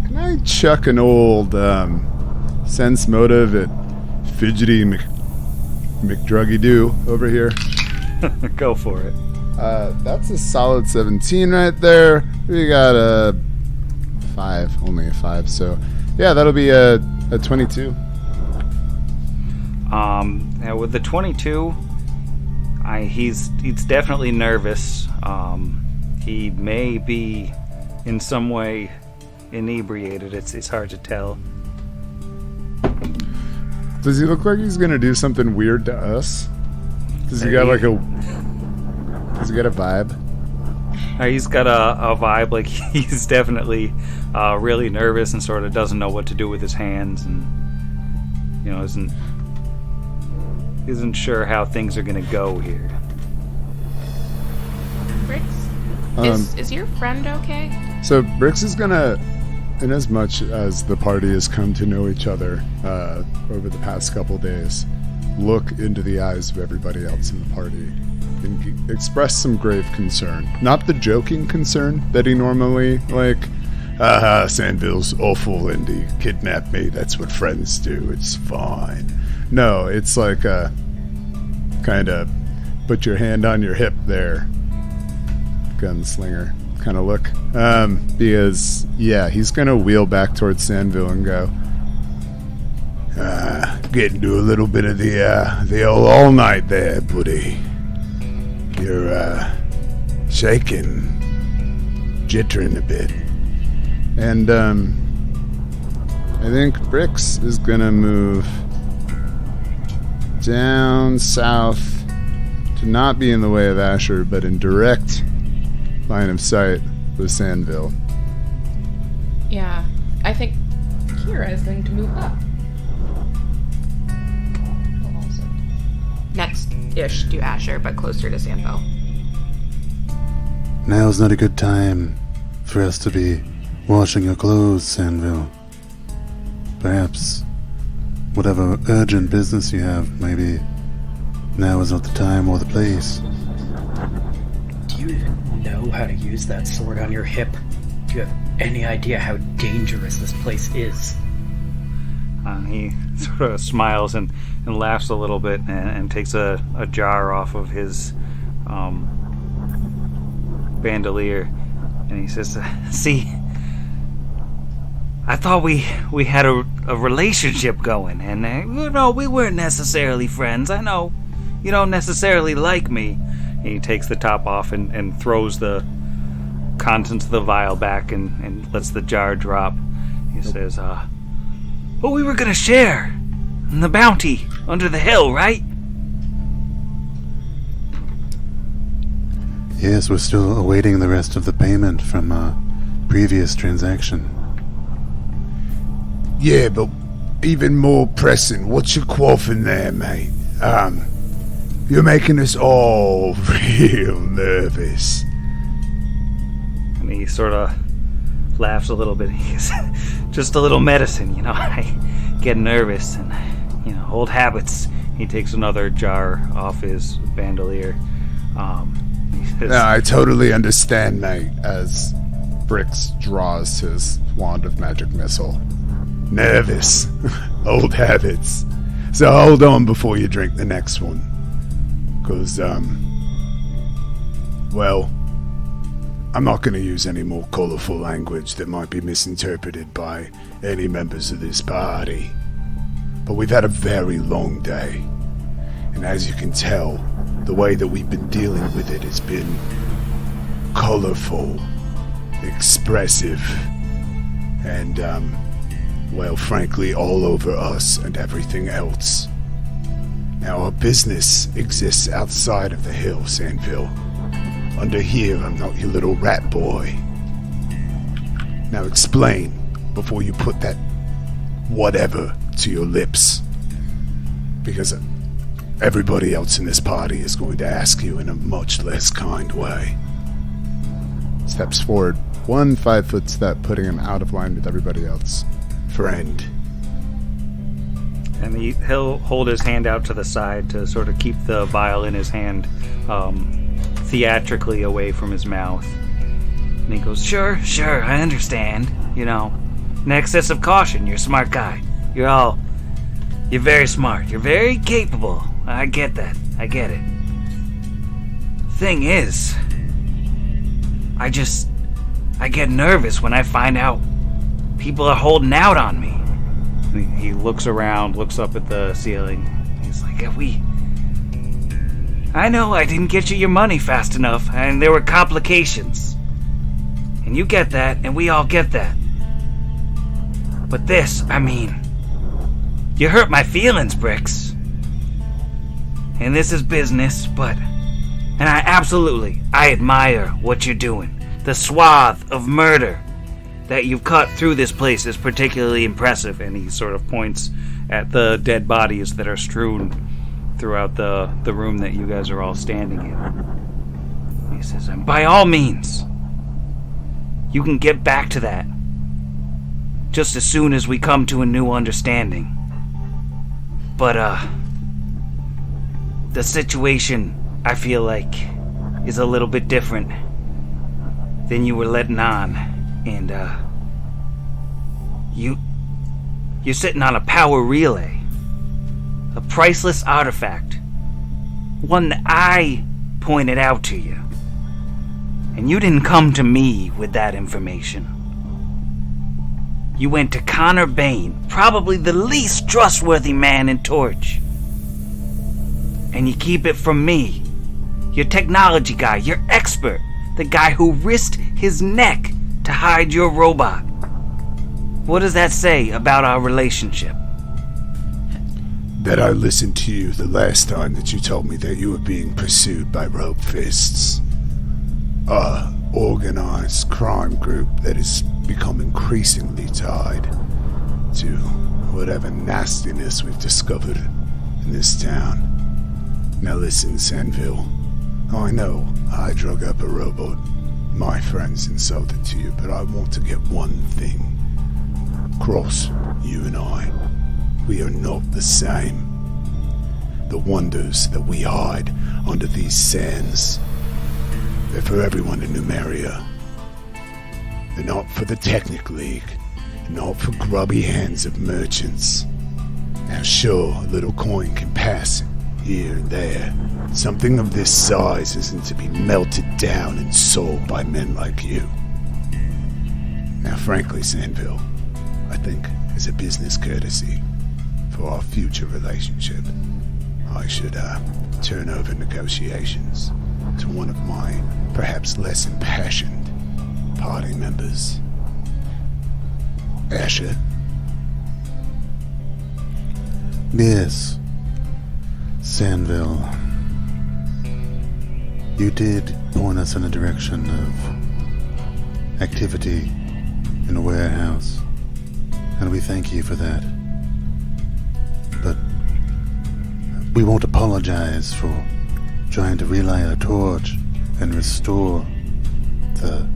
Can I chuck an old sense motive at Fidgety McDruggy-Doo over here? Go for it. That's a solid 17 right there. We got a 5, only a 5, so yeah, that'll be a 22. Now with the 22, he's definitely nervous. He may be in some way inebriated. It's hard to tell. Does he look like he's gonna do something weird to us? Does he got like a? Does he got a vibe? He's got a vibe like he's definitely really nervous and sort of doesn't know what to do with his hands, and isn't sure how things are gonna go here. Brix, is your friend okay? So Brix is gonna, in as much as the party has come to know each other over the past couple days, look into the eyes of everybody else in the party and express some grave concern. Not the joking concern that he normally, like, Sandville's awful and he kidnapped me. That's what friends do. It's fine. No, it's like a kind of put your hand on your hip there, gunslinger kind of look. Because, yeah, he's going to wheel back towards Sandville and go, getting to a little bit of the old all night there, buddy. You're, shaking, jittering a bit. and, I think Brix is going to move down south to not be in the way of Asher, but in direct line of sight with Sandville. Yeah, I think Kira is going to move up. Next-ish to Asher, but closer to Sandville. Now's not a good time for us to be washing your clothes, Sandville. Perhaps whatever urgent business you have, maybe now is not the time or the place. Do you know how to use that sword on your hip? Do you have any idea how dangerous this place is? He sort of smiles and laughs a little bit and takes a jar off of his bandolier, and he says, see, I thought we had a relationship going, and we weren't necessarily friends. I know you don't necessarily like me. And he takes the top off and throws the contents of the vial back and lets the jar drop. He says, well, we were gonna share the bounty under the hill, right? Yes, we're still awaiting the rest of the payment from our previous transaction. Yeah, but even more pressing, what's your quaffing there, mate? You're making us all real nervous. And he sort of laughs a little bit. He's just a little medicine, I get nervous and, old habits. He takes another jar off his bandolier. He says, No, I totally understand, mate, as Brix draws his wand of magic missile. Nervous. Old habits. So hold on before you drink the next one. Because, well, I'm not going to use any more colorful language that might be misinterpreted by any members of this party. But we've had a very long day. And as you can tell, the way that we've been dealing with it has been colorful, expressive, and, well, frankly, all over us and everything else. Now, our business exists outside of the hill, Sandville. Under here, I'm not your little rat boy. Now explain before you put that whatever to your lips. Because everybody else in this party is going to ask you in a much less kind way. Steps forward, 1 5-foot step, putting him out of line with everybody else. Friend. and he'll hold his hand out to the side to sort of keep the vial in his hand theatrically away from his mouth. And he goes, Sure, I understand. An excess of caution. You're a smart guy. You're very smart. You're very capable. I get that. I get it. Thing is, I get nervous when I find out people are holding out on me. He looks around, looks up at the ceiling. He's like, I know I didn't get you your money fast enough, and there were complications. And you get that, and we all get that. But this, you hurt my feelings, Brix. And this is business, and I admire what you're doing. The swath of murder that you've cut through this place is particularly impressive. And he sort of points at the dead bodies that are strewn throughout the room that you guys are all standing in. He says, and by all means, you can get back to that just as soon as we come to a new understanding. But, the situation, I feel like, is a little bit different than you were letting on. And, you're sitting on a power relay. A priceless artifact. One that I pointed out to you. And you didn't come to me with that information. You went to Connor Bain, probably the least trustworthy man in Torch. And you keep it from me. Your technology guy, your expert, the guy who risked his neck to hide your robot. What does that say about our relationship? That I listened to you the last time that you told me that you were being pursued by rope fists. A organized crime group that has become increasingly tied to whatever nastiness we've discovered in this town. Now listen, Sandville. I know I drug up a robot my friends insulted to you, but I want to get one thing. Cross, you and I, we are not the same. The wonders that we hide under these sands, they're for everyone in Numeria. They're not for the Technic League, not for grubby hands of merchants. Now sure, a little coin can pass here and there. Something of this size isn't to be melted down and sold by men like you. Now frankly, Sandville, I think as a business courtesy for our future relationship, I should turn over negotiations to one of my perhaps less impassioned party members. Asher? Yes, Sandville. You did point us in a direction of activity in a warehouse, and we thank you for that. But we won't apologize for trying to relight a torch and restore the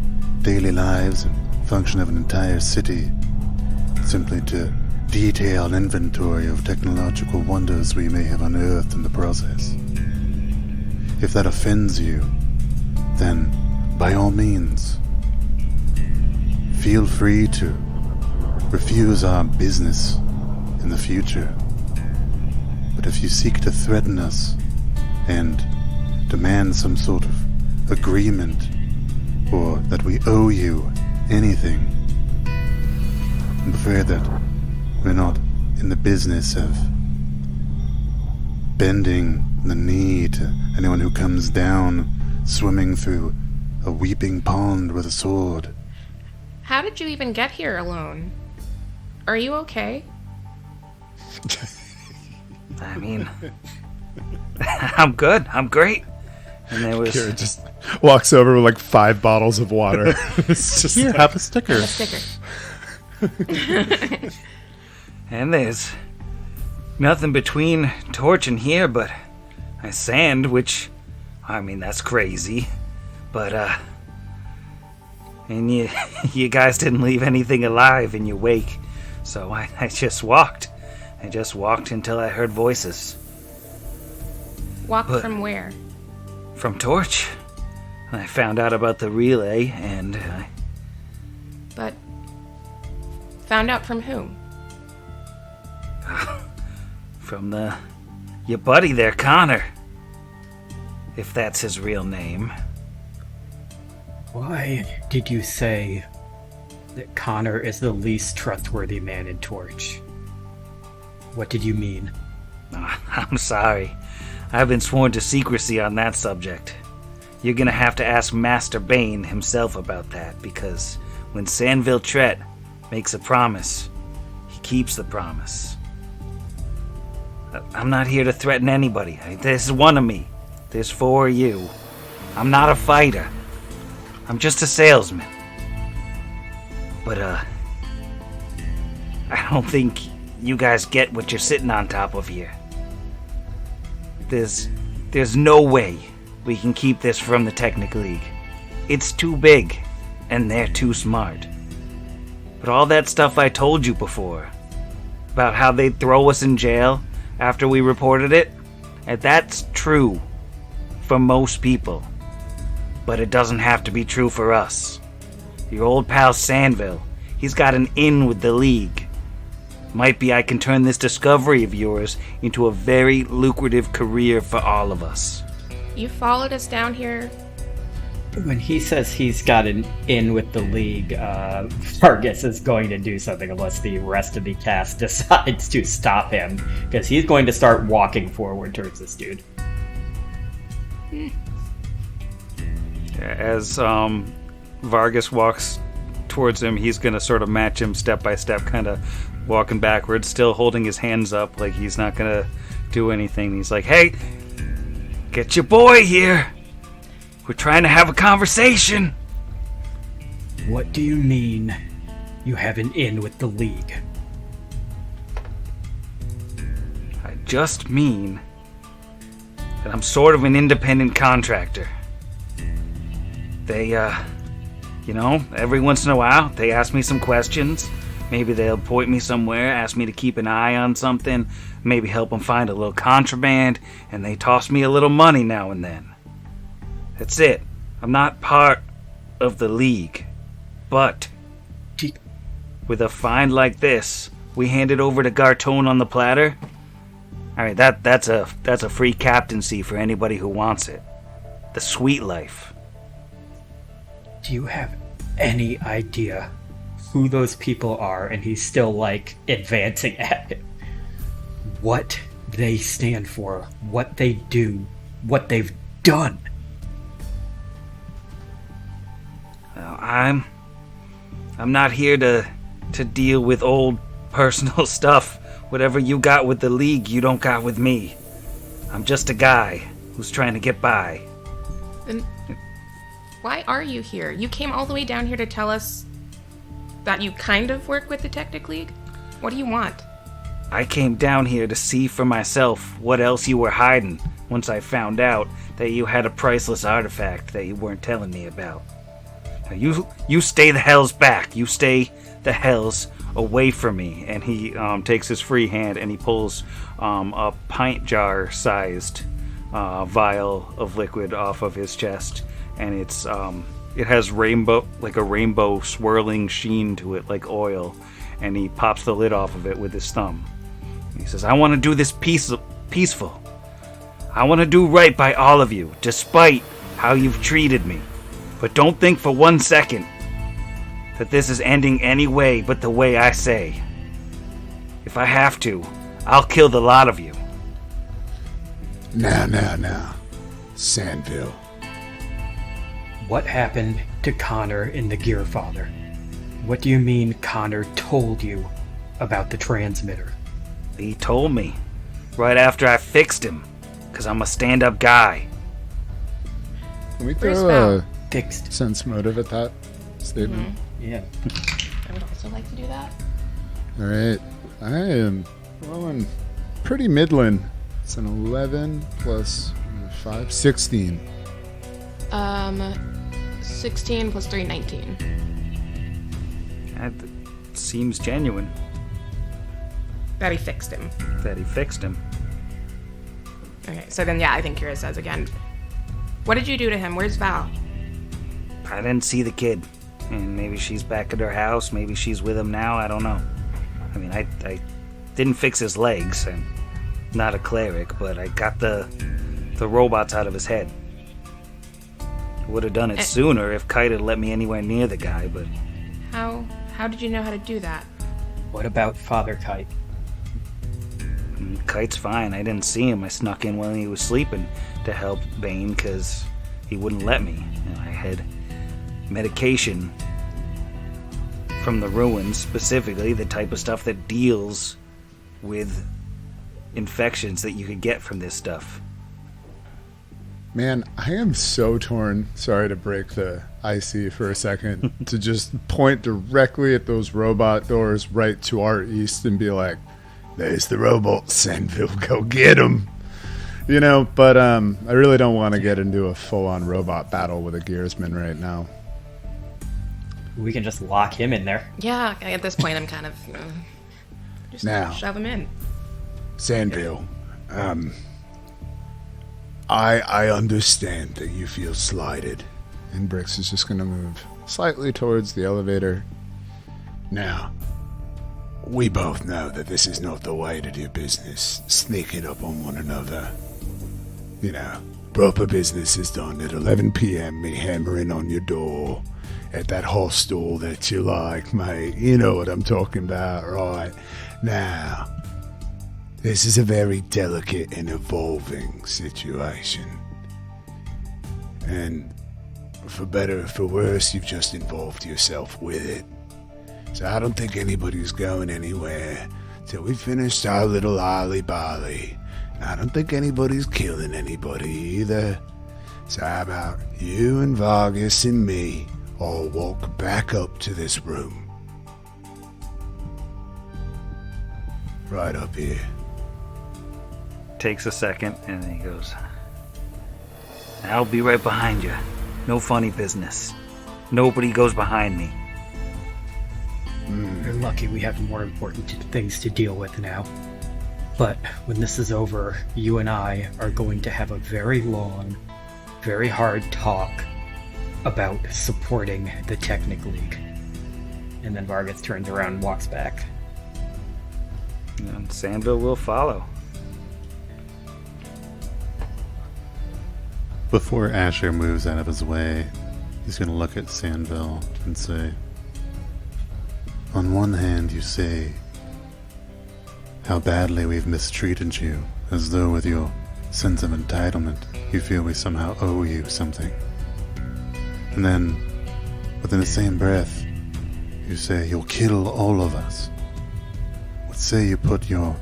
daily lives and function of an entire city simply to detail an inventory of technological wonders we may have unearthed in the process. If that offends you, then by all means, feel free to refuse our business in the future. But if you seek to threaten us and demand some sort of agreement, or that we owe you anything, I'm afraid that we're not in the business of bending the knee to anyone who comes down swimming through a weeping pond with a sword. How did you even get here alone? Are you okay? I mean, I'm good. I'm great. And there was... Kira just walks over with like 5 bottles of water. It's just Here, have a sticker. A sticker. And there's nothing between Torch and here but a sand, which, I mean, that's crazy. But, and you guys didn't leave anything alive in your wake. So I just walked. I just walked until I heard voices. Walked from where? From Torch. I found out about the relay, and But found out from whom? from your buddy there, Connor. If that's his real name. Why did you say that Connor is the least trustworthy man in Torch? What did you mean? I'm sorry. I've been sworn to secrecy on that subject. You're gonna have to ask Master Bane himself about that, because when Sandville Tret makes a promise, he keeps the promise. I'm not here to threaten anybody. There's one of me. There's 4 of you. I'm not a fighter. I'm just a salesman. But, I don't think you guys get what you're sitting on top of here. There's no way we can keep this from the Technic League. It's too big, and they're too smart. But all that stuff I told you before, about how they'd throw us in jail after we reported it, And that's true for most people. But it doesn't have to be true for us. Your old pal Sandville, he's got an in with the League. Might be I can turn this discovery of yours into a very lucrative career for all of us. You followed us down here. When he says he's got an in with the League, Vargas is going to do something unless the rest of the cast decides to stop him, because he's going to start walking forward towards this dude. As Vargas walks towards him, he's going to sort of match him step by step, kind of walking backwards, still holding his hands up like he's not going to do anything. He's like, hey, get your boy here. We're trying to have a conversation. What do you mean you have an in with the League? I just mean that I'm sort of an independent contractor. They, every once in a while, they ask me some questions. Maybe they'll point me somewhere, ask me to keep an eye on something, maybe help them find a little contraband, and they toss me a little money now and then. That's it. I'm not part of the League. But with a find like this, we hand it over to Gartone on the platter. I mean, that's a free captaincy for anybody who wants it. The sweet life. Do you have any idea who those people are? And he's still, advancing at it. What they stand for, what they do, what they've done. I'm not here to deal with old personal stuff. Whatever you got with the League, you don't got with me. I'm just a guy who's trying to get by. Then why are you here? You came all the way down here to tell us that you kind of work with the Tectic League? What do you want? I came down here to see for myself what else you were hiding once I found out that you had a priceless artifact that you weren't telling me about. You stay the hells back. You stay the hells away from me. And he takes his free hand and he pulls a pint jar sized vial of liquid off of his chest, and it has a rainbow swirling sheen to it like oil, and he pops the lid off of it with his thumb. He says, I want to do this peaceful. I want to do right by all of you, despite how you've treated me. But don't think for 1 second that this is ending any way but the way I say. If I have to, I'll kill the lot of you. Now. Sandville. What happened to Connor in the Gearfather? What do you mean Connor told you about the transmitter? He told me right after I fixed him, because I'm a stand-up guy. Can we Where's throw Val? a Fixed. sense motive at that statement? Yeah. I would also like to do that. All right. I am rolling pretty middling. It's an 11 plus 5, 16. 16 plus 3, 19. That seems genuine That he fixed him. that he fixed him. Okay, so then, I think Kira says again, what did you do to him? Where's Val? I didn't see the kid. And maybe she's back at her house. Maybe she's with him now. I don't know. I mean, I didn't fix his legs. I'm not a cleric, but I got the robots out of his head. Would have done it sooner if Kite had let me anywhere near the guy, but... How did you know how to do that? What about Father Kite? Kite's fine. I didn't see him. I snuck in while he was sleeping to help Bane because he wouldn't let me. I had medication from the ruins, specifically the type of stuff that deals with infections that you could get from this stuff. Man, I am so torn. Sorry to break the IC for a second. To just point directly at those robot doors right to our east and be like, There's the robot, Sandville. Go get him. But I really don't want to get into a full-on robot battle with a gearsman right now. We can just lock him in there. Yeah, at this point I'm kind of... just Now. shove him in. Sandville. I understand that you feel slighted. And Brix is just going to move slightly towards the elevator. Now, we both know that this is not the way to do business, sneaking up on one another. You know, proper business is done at 11 p.m., me hammering on your door at that hostel that you like, mate. You know what I'm talking about, right? Now, this is a very delicate and evolving situation. And for better or for worse, you've just involved yourself with it. So I don't think anybody's going anywhere till we finished our little ollie-bollie. And I don't think anybody's killing anybody either. So how about you and Vargas and me all walk back up to this room? Right up here. Takes a second, and then he goes, I'll be right behind you. No funny business. Nobody goes behind me. You're lucky we have more important things to deal with now. But when this is over, you and I are going to have a very long, very hard talk about supporting the Technic League. And then Vargas turns around and walks back. And Sandville will follow. Before Asher moves out of his way, he's going to look at Sandville and say, on one hand, you say how badly we've mistreated you, as though with your sense of entitlement, you feel we somehow owe you something. And then, within the same breath, you say you'll kill all of us. Let's say you put your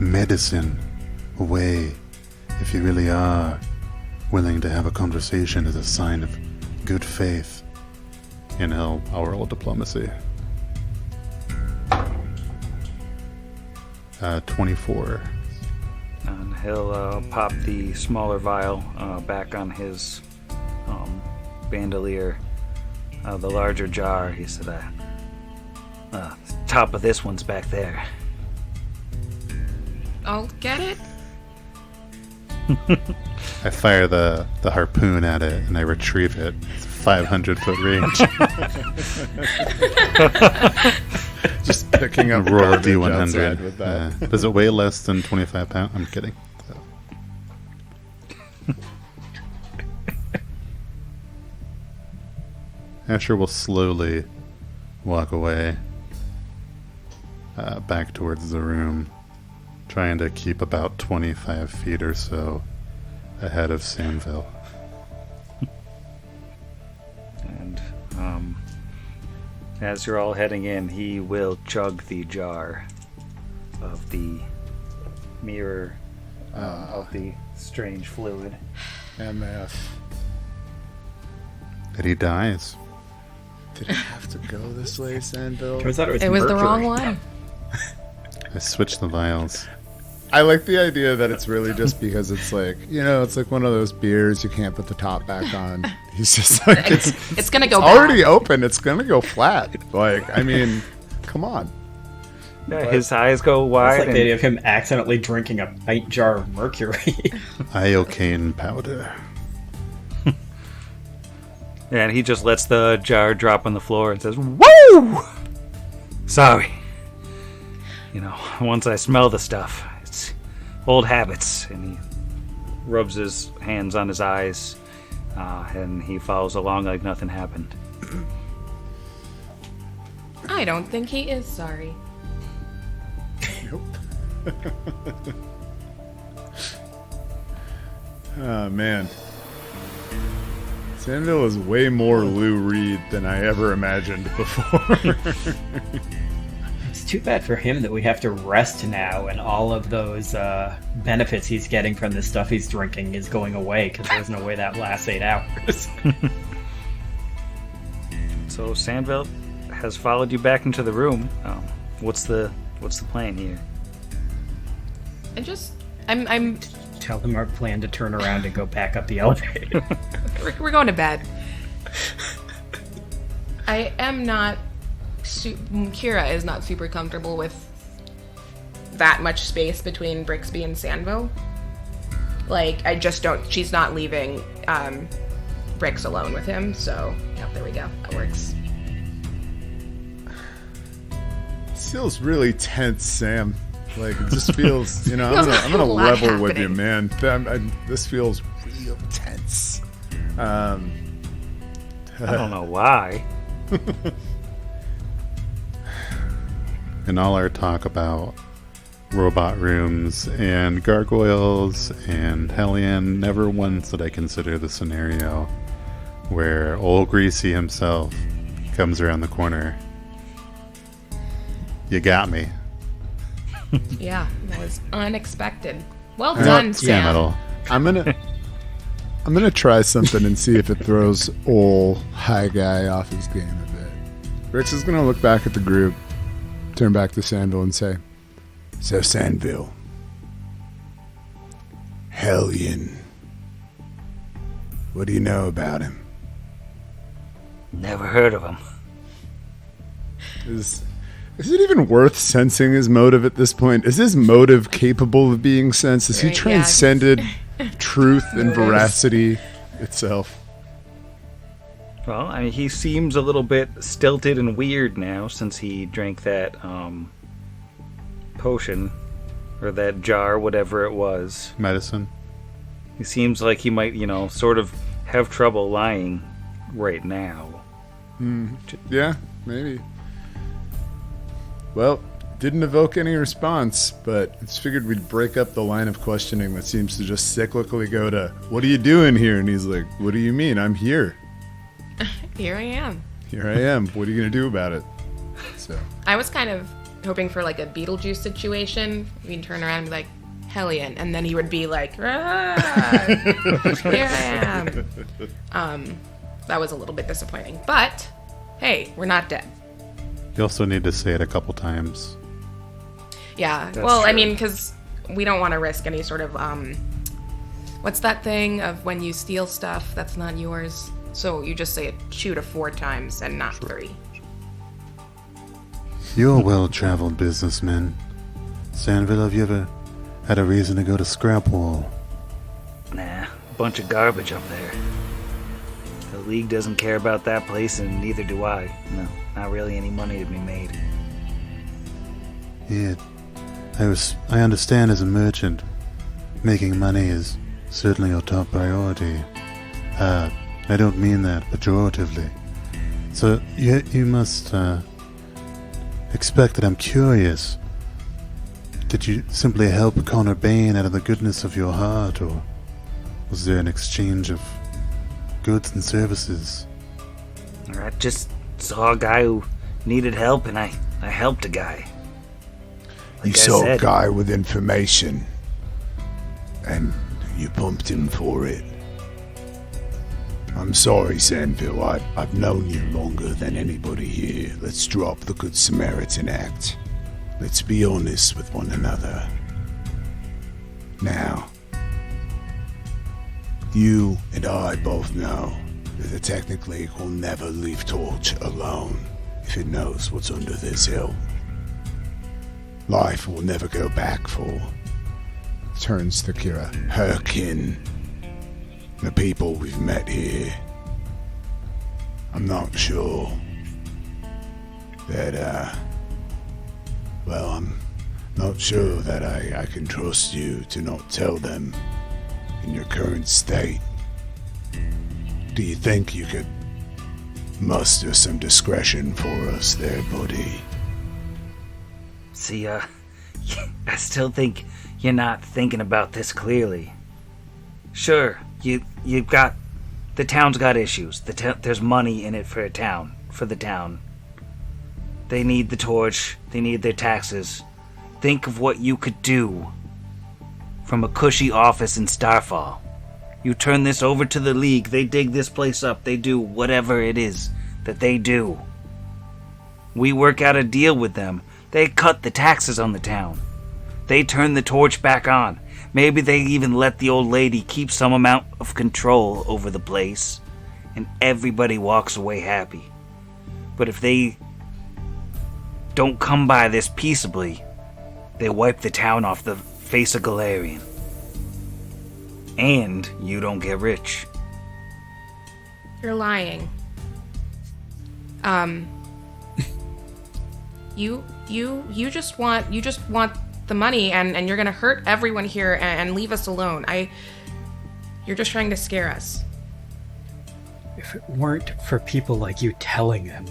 medicine away if you really are willing to have a conversation as a sign of good faith. And I'll roll diplomacy. 24. And he'll pop the smaller vial back on his bandolier. The larger jar, he said, top of this one's back there. I'll get it. I fire the harpoon at it and I retrieve it. It's 500-foot range. Just picking up Roll a garbage outside D100. with that. Does it weigh less than 25 pounds? I'm kidding. So. Asher will slowly walk away back towards the room, trying to keep about 25 feet or so ahead of Sandville. And as you're all heading in, he will chug the jar of the mirror of the strange fluid. MF. And he dies. Did it have to go this way, Sandville? Turns out It was the Mercury. wrong one. I switched the vials. I like the idea that it's really just because it's like, you know, it's like one of those beers you can't put the top back on. He's just like, It's gonna go already bad. open. It's going to go flat. Like, I mean, come on. Yeah, his eyes go It's wide. like the and idea of him accidentally drinking a pint jar of mercury. Iocane powder. And he just lets the jar drop on the floor and says, "Woo! Sorry. You know, once I smell the stuff, it's old habits." And he rubs his hands on his eyes, and he follows along like nothing happened. I don't think he is sorry. Oh, man. Sandville is way more Lou Reed than I ever imagined before. It's too bad for him that we have to rest now, and all of those benefits he's getting from the stuff he's drinking is going away, because there's no way that lasts 8 hours. So Sandville has followed you back into the room. What's the plan here? I'm Tell them our plan to turn around and go back up the elevator. we're going to bed. I am not. Kira is not super comfortable with that much space between Brixby and Sandville. Like, I just don't... She's not leaving Rix alone with him, so... Yep, there we go. That works. This feels really tense, Sam. Like, it just feels... You know, I'm gonna a lot level happening. with you, man. This feels real tense. I don't know why. In all our talk about robot rooms and gargoyles and Hellion, never once did I consider the scenario where old Greasy himself comes around the corner. You got me. Yeah, that was unexpected. Well done, Sam. Metal. I'm gonna try something and see if it throws old high guy off his game a bit. Rix is gonna look back at the group, turn back to Sandville and say, So, Sandville. Hellion. What do you know about him? Never heard of him. is it even worth sensing his motive at this point? Is his motive capable of being sensed? Has he Right, yeah. transcended truth and veracity itself? Well, I mean, he seems a little bit stilted and weird now since he drank that potion, or that jar, whatever it was. Medicine. He seems like he might, sort of have trouble lying right now. Yeah, maybe. Well, didn't evoke any response, but it's figured we'd break up the line of questioning that seems to just cyclically go to, what are you doing here? And he's like, what do you mean? I'm here. Here I am. Here I am. What are you going to do about it? So, I was kind of hoping for like a Beetlejuice situation. We'd turn around and be like, Hellion, and then he would be like, "Ah, here I am." That was a little bit disappointing, but hey, we're not dead. You also need to say it a couple times. Yeah. That's Well, I true. mean, because we don't want to risk any sort of what's that thing of when you steal stuff that's not yours? So you just say it, shoot it 4 times and not 3. You're a well-traveled businessman. Sandville, have you ever had a reason to go to Scrapwall? Nah, bunch of garbage up there. The League doesn't care about that place, and neither do I. No, not really any money to be made. Yeah, I understand as a merchant, making money is certainly your top priority. I don't mean that pejoratively. So you must expect that I'm curious. Did you simply help Connor Bain out of the goodness of your heart, or was there an exchange of goods and services? I just saw a guy who needed help, and I helped a guy. You Like I saw a said. guy with information, and you pumped him for it. I'm sorry, Sandville. I've known you longer than anybody here. Let's drop the Good Samaritan Act. Let's be honest with one another. Now, you and I both know that the Technic will never leave Torch alone if it knows what's under this hill. Life will never go back for, turns to Kira. her kin, the people we've met here. I'm not sure that, I'm not sure that I can trust you to not tell them in your current state. Do you think you could muster some discretion for us there, buddy? See, I still think you're not thinking about this clearly. Sure, you've got... The town's got issues. There's money in it for the town. They need the torch. They need their taxes. Think of what you could do from a cushy office in Starfall. You turn this over to the League. They dig this place up. They do whatever it is that they do. We work out a deal with them. They cut the taxes on the town. They turn the torch back on. Maybe they even let the old lady keep some amount of control over the place, and everybody walks away happy. But if they don't come by this peaceably, they wipe the town off the face of Galarian. and you don't get rich. You're lying. You just want the money, and you're gonna hurt everyone here and leave us alone. You're just trying to scare us. If it weren't for people like you telling them,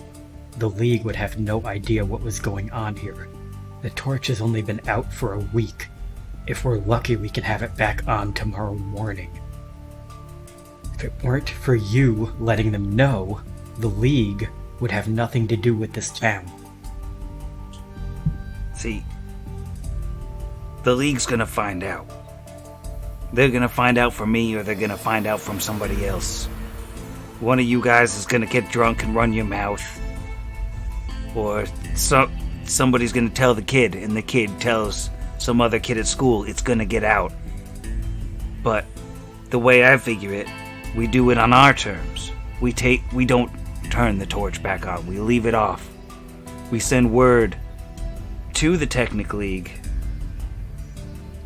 the League would have no idea what was going on here. The torch has only been out for a week. If we're lucky, we can have it back on tomorrow morning. If it weren't for you letting them know, the League would have nothing to do with this town. See, the League's gonna find out. They're gonna find out from me, or they're gonna find out from somebody else. One of you guys is gonna get drunk and run your mouth. Or somebody's gonna tell the kid, and the kid tells some other kid at school. It's gonna get out. But the way I figure it, we do it on our terms. We don't turn the torch back on. We leave it off. We send word to the Technic League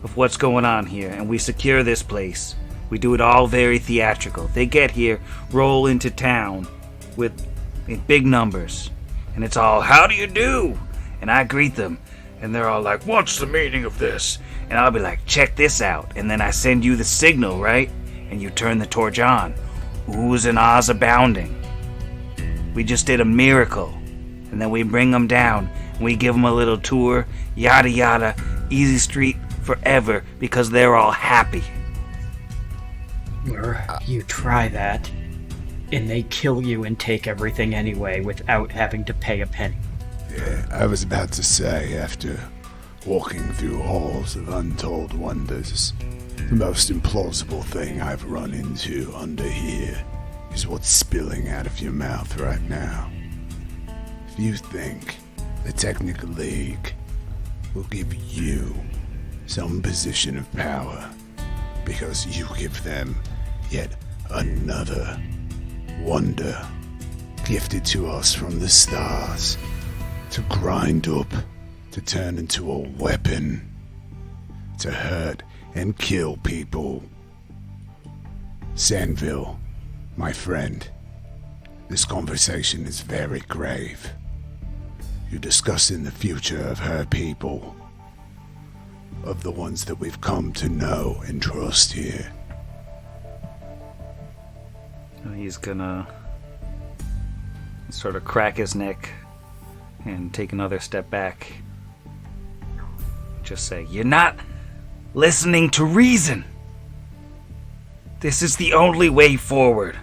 of what's going on here, and we secure this place. We do it all very theatrical. They get here, roll into town in big numbers, and it's all, "How do you do?" And I greet them, and they're all like, "What's the meaning of this?" And I'll be like, "Check this out." And then I send you the signal, right? And you turn the torch on. Oohs and ahs abounding. We just did a miracle. And then we bring them down, and we give them a little tour, yada yada, easy street forever, because they're all happy. Or you try that, and they kill you and take everything anyway without having to pay a penny. Yeah, I was about to say, after walking through halls of untold wonders, the most implausible thing I've run into under here is what's spilling out of your mouth right now. If you think the Technical League will give you some position of power because you give them yet another wonder gifted to us from the stars to grind up, to turn into a weapon, to hurt and kill people. Sandville, my friend, this conversation is very grave. You're discussing the future of her people, of the ones that we've come to know and trust here. He's gonna sort of crack his neck and take another step back. Just say, "You're not listening to reason. This is the only way forward.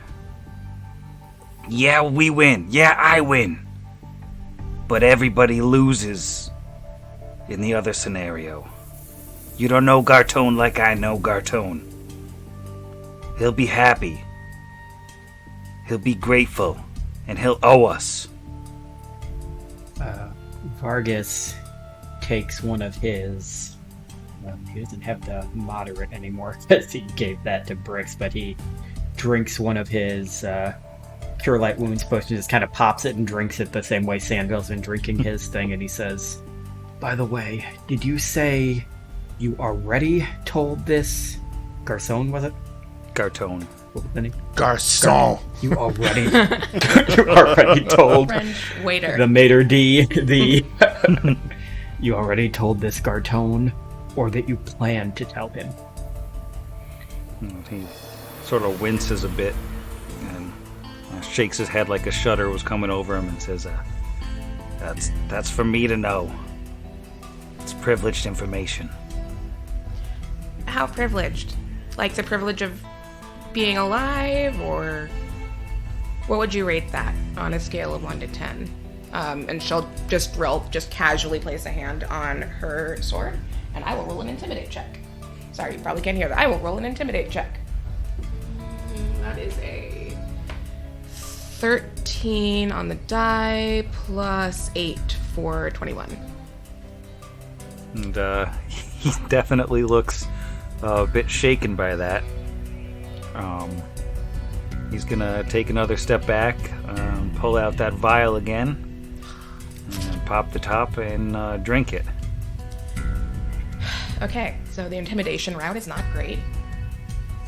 Yeah, we win. Yeah, I win. But everybody loses in the other scenario. You don't know Gartone like I know Gartone. He'll be happy. He'll be grateful. And he'll owe us." Vargas takes one of his... Well, he doesn't have the moderate anymore because he gave that to Brix, but he drinks one of his Cure Light Wounds potions, just kind of pops it and drinks it the same way Sandville's been drinking his thing, and he says, "By the way, did you say you already told this... Garçon, was it? Gartone. What was the name? Garçon! You already... you already told... French waiter. The Mater D, the... You already told this Gartone, or that you plan to tell him?" He sort of winces a bit and shakes his head like a shudder was coming over him and says, that's for me to know. It's privileged information." How privileged? Like the privilege of being alive, or what would you rate that on a scale of 1 to 10? And she'll just casually place a hand on her sword, and I will roll an intimidate check. Sorry, you probably can't hear that. I will roll an intimidate check. That is a 13 on the die plus 8 for 21. And he definitely looks a bit shaken by that. He's gonna take another step back, pull out that vial again, and pop the top and drink it. Okay, so the intimidation route is not great.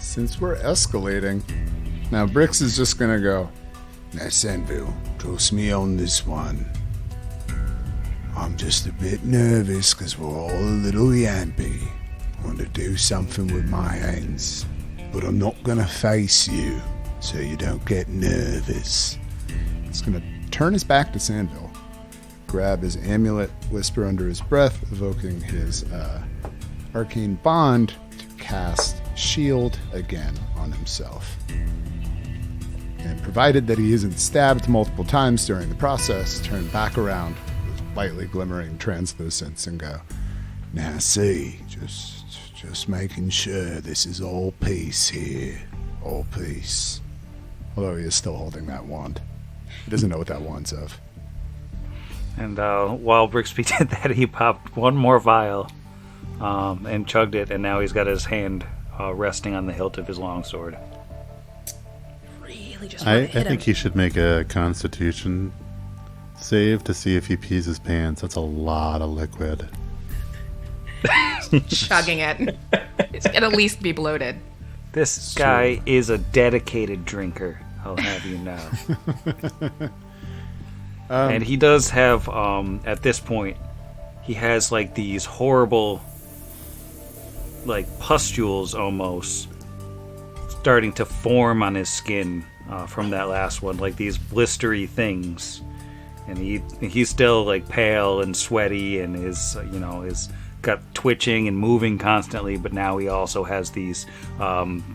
since we're escalating, now Brix is just gonna go, Now, Sandville, trust me on this one. I'm just a bit nervous because we're all a little yampy. I want to do something with my hands, but I'm not going to face you, so you don't get nervous. he's gonna turn his back to Sandville, grab his amulet, whisper under his breath, evoking his arcane bond to cast Shield again on himself. And provided that he isn't stabbed multiple times during the process, turn back around with lightly glimmering translucence and go, Now see, just making sure this is all peace here. All peace. although he is still holding that wand. He doesn't know what that wand's of. And while Brixby did that, he popped one more vial and chugged it, and now he's got his hand resting on the hilt of his longsword. Really just I want to hit think him. he should make a Constitution save to see if he pees his pants. That's a lot of liquid. Chugging it. It's gonna at least be bloated. This guy is a dedicated drinker, I'll have you know. And he does have, at this point, he has like these horrible, like pustules almost, starting to form on his skin from that last one, like these blistery things. And he's still like pale and sweaty, and is got twitching and moving constantly, but now he also has these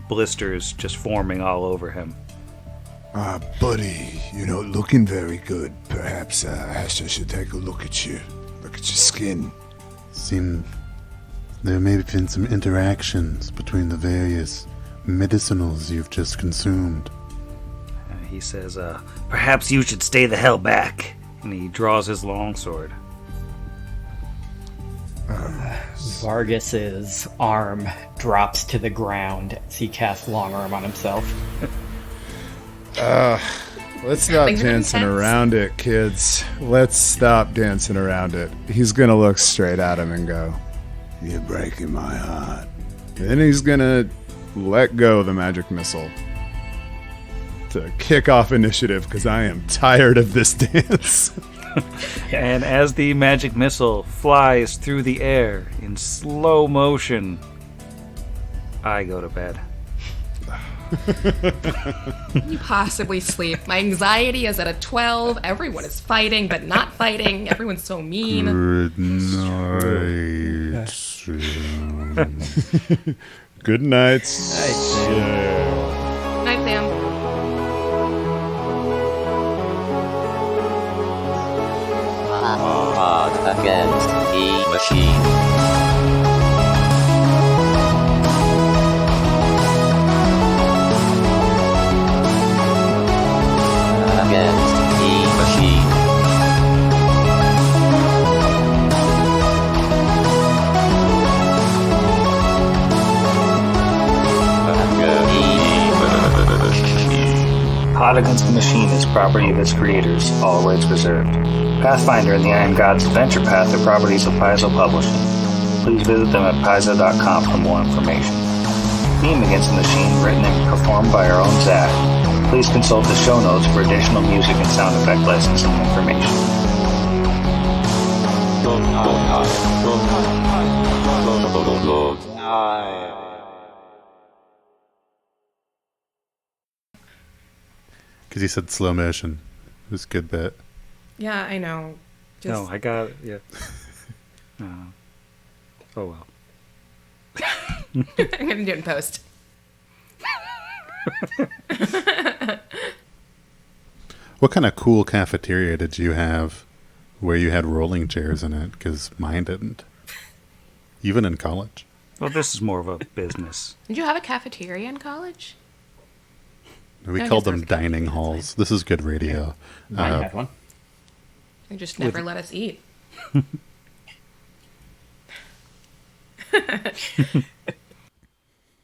blisters just forming all over him. Buddy, you're not looking very good. Perhaps Asher should take a look at you. Look at your skin. Seem there may have been some interactions between the various medicinals you've just consumed. He says, perhaps you should stay the hell back. And he draws his longsword. Vargas's arm drops to the ground as he casts long arm on himself. Let's stop Things are dancing intense. around it, kids. Let's stop dancing around it. He's gonna look straight at him and go, You're breaking my heart. and then he's gonna let go of the magic missile to kick off initiative because I am tired of this dance. And as the magic missile flies through the air in slow motion, I go to bed. Can you possibly sleep? My anxiety is at a 12. Everyone is fighting, but not fighting. Everyone's so mean. Good night. Good night. Night, Sam. Hard against the machine. Against the machine. Pod Against the Machine is property of its creators, all rights reserved. Pathfinder and the Iron Gods Adventure Path are properties of Paizo Publishing. Please visit them at paizo.com for more information. Theme Against the Machine, written and performed by our own Zach. Please consult the show notes for additional music and sound effect licensing information. Because he said slow motion. It was a good bit. Yeah, I know. Just, No, I got it. Yeah. Oh well. I'm gonna do it in post. What kind of cool cafeteria did you have where you had rolling chairs in it? Because mine didn't. Even in college. Well, this is more of a business. Did you have a cafeteria in college? We I called guess them that's dining good. halls. This is good radio. Mine had one. They just never let us eat.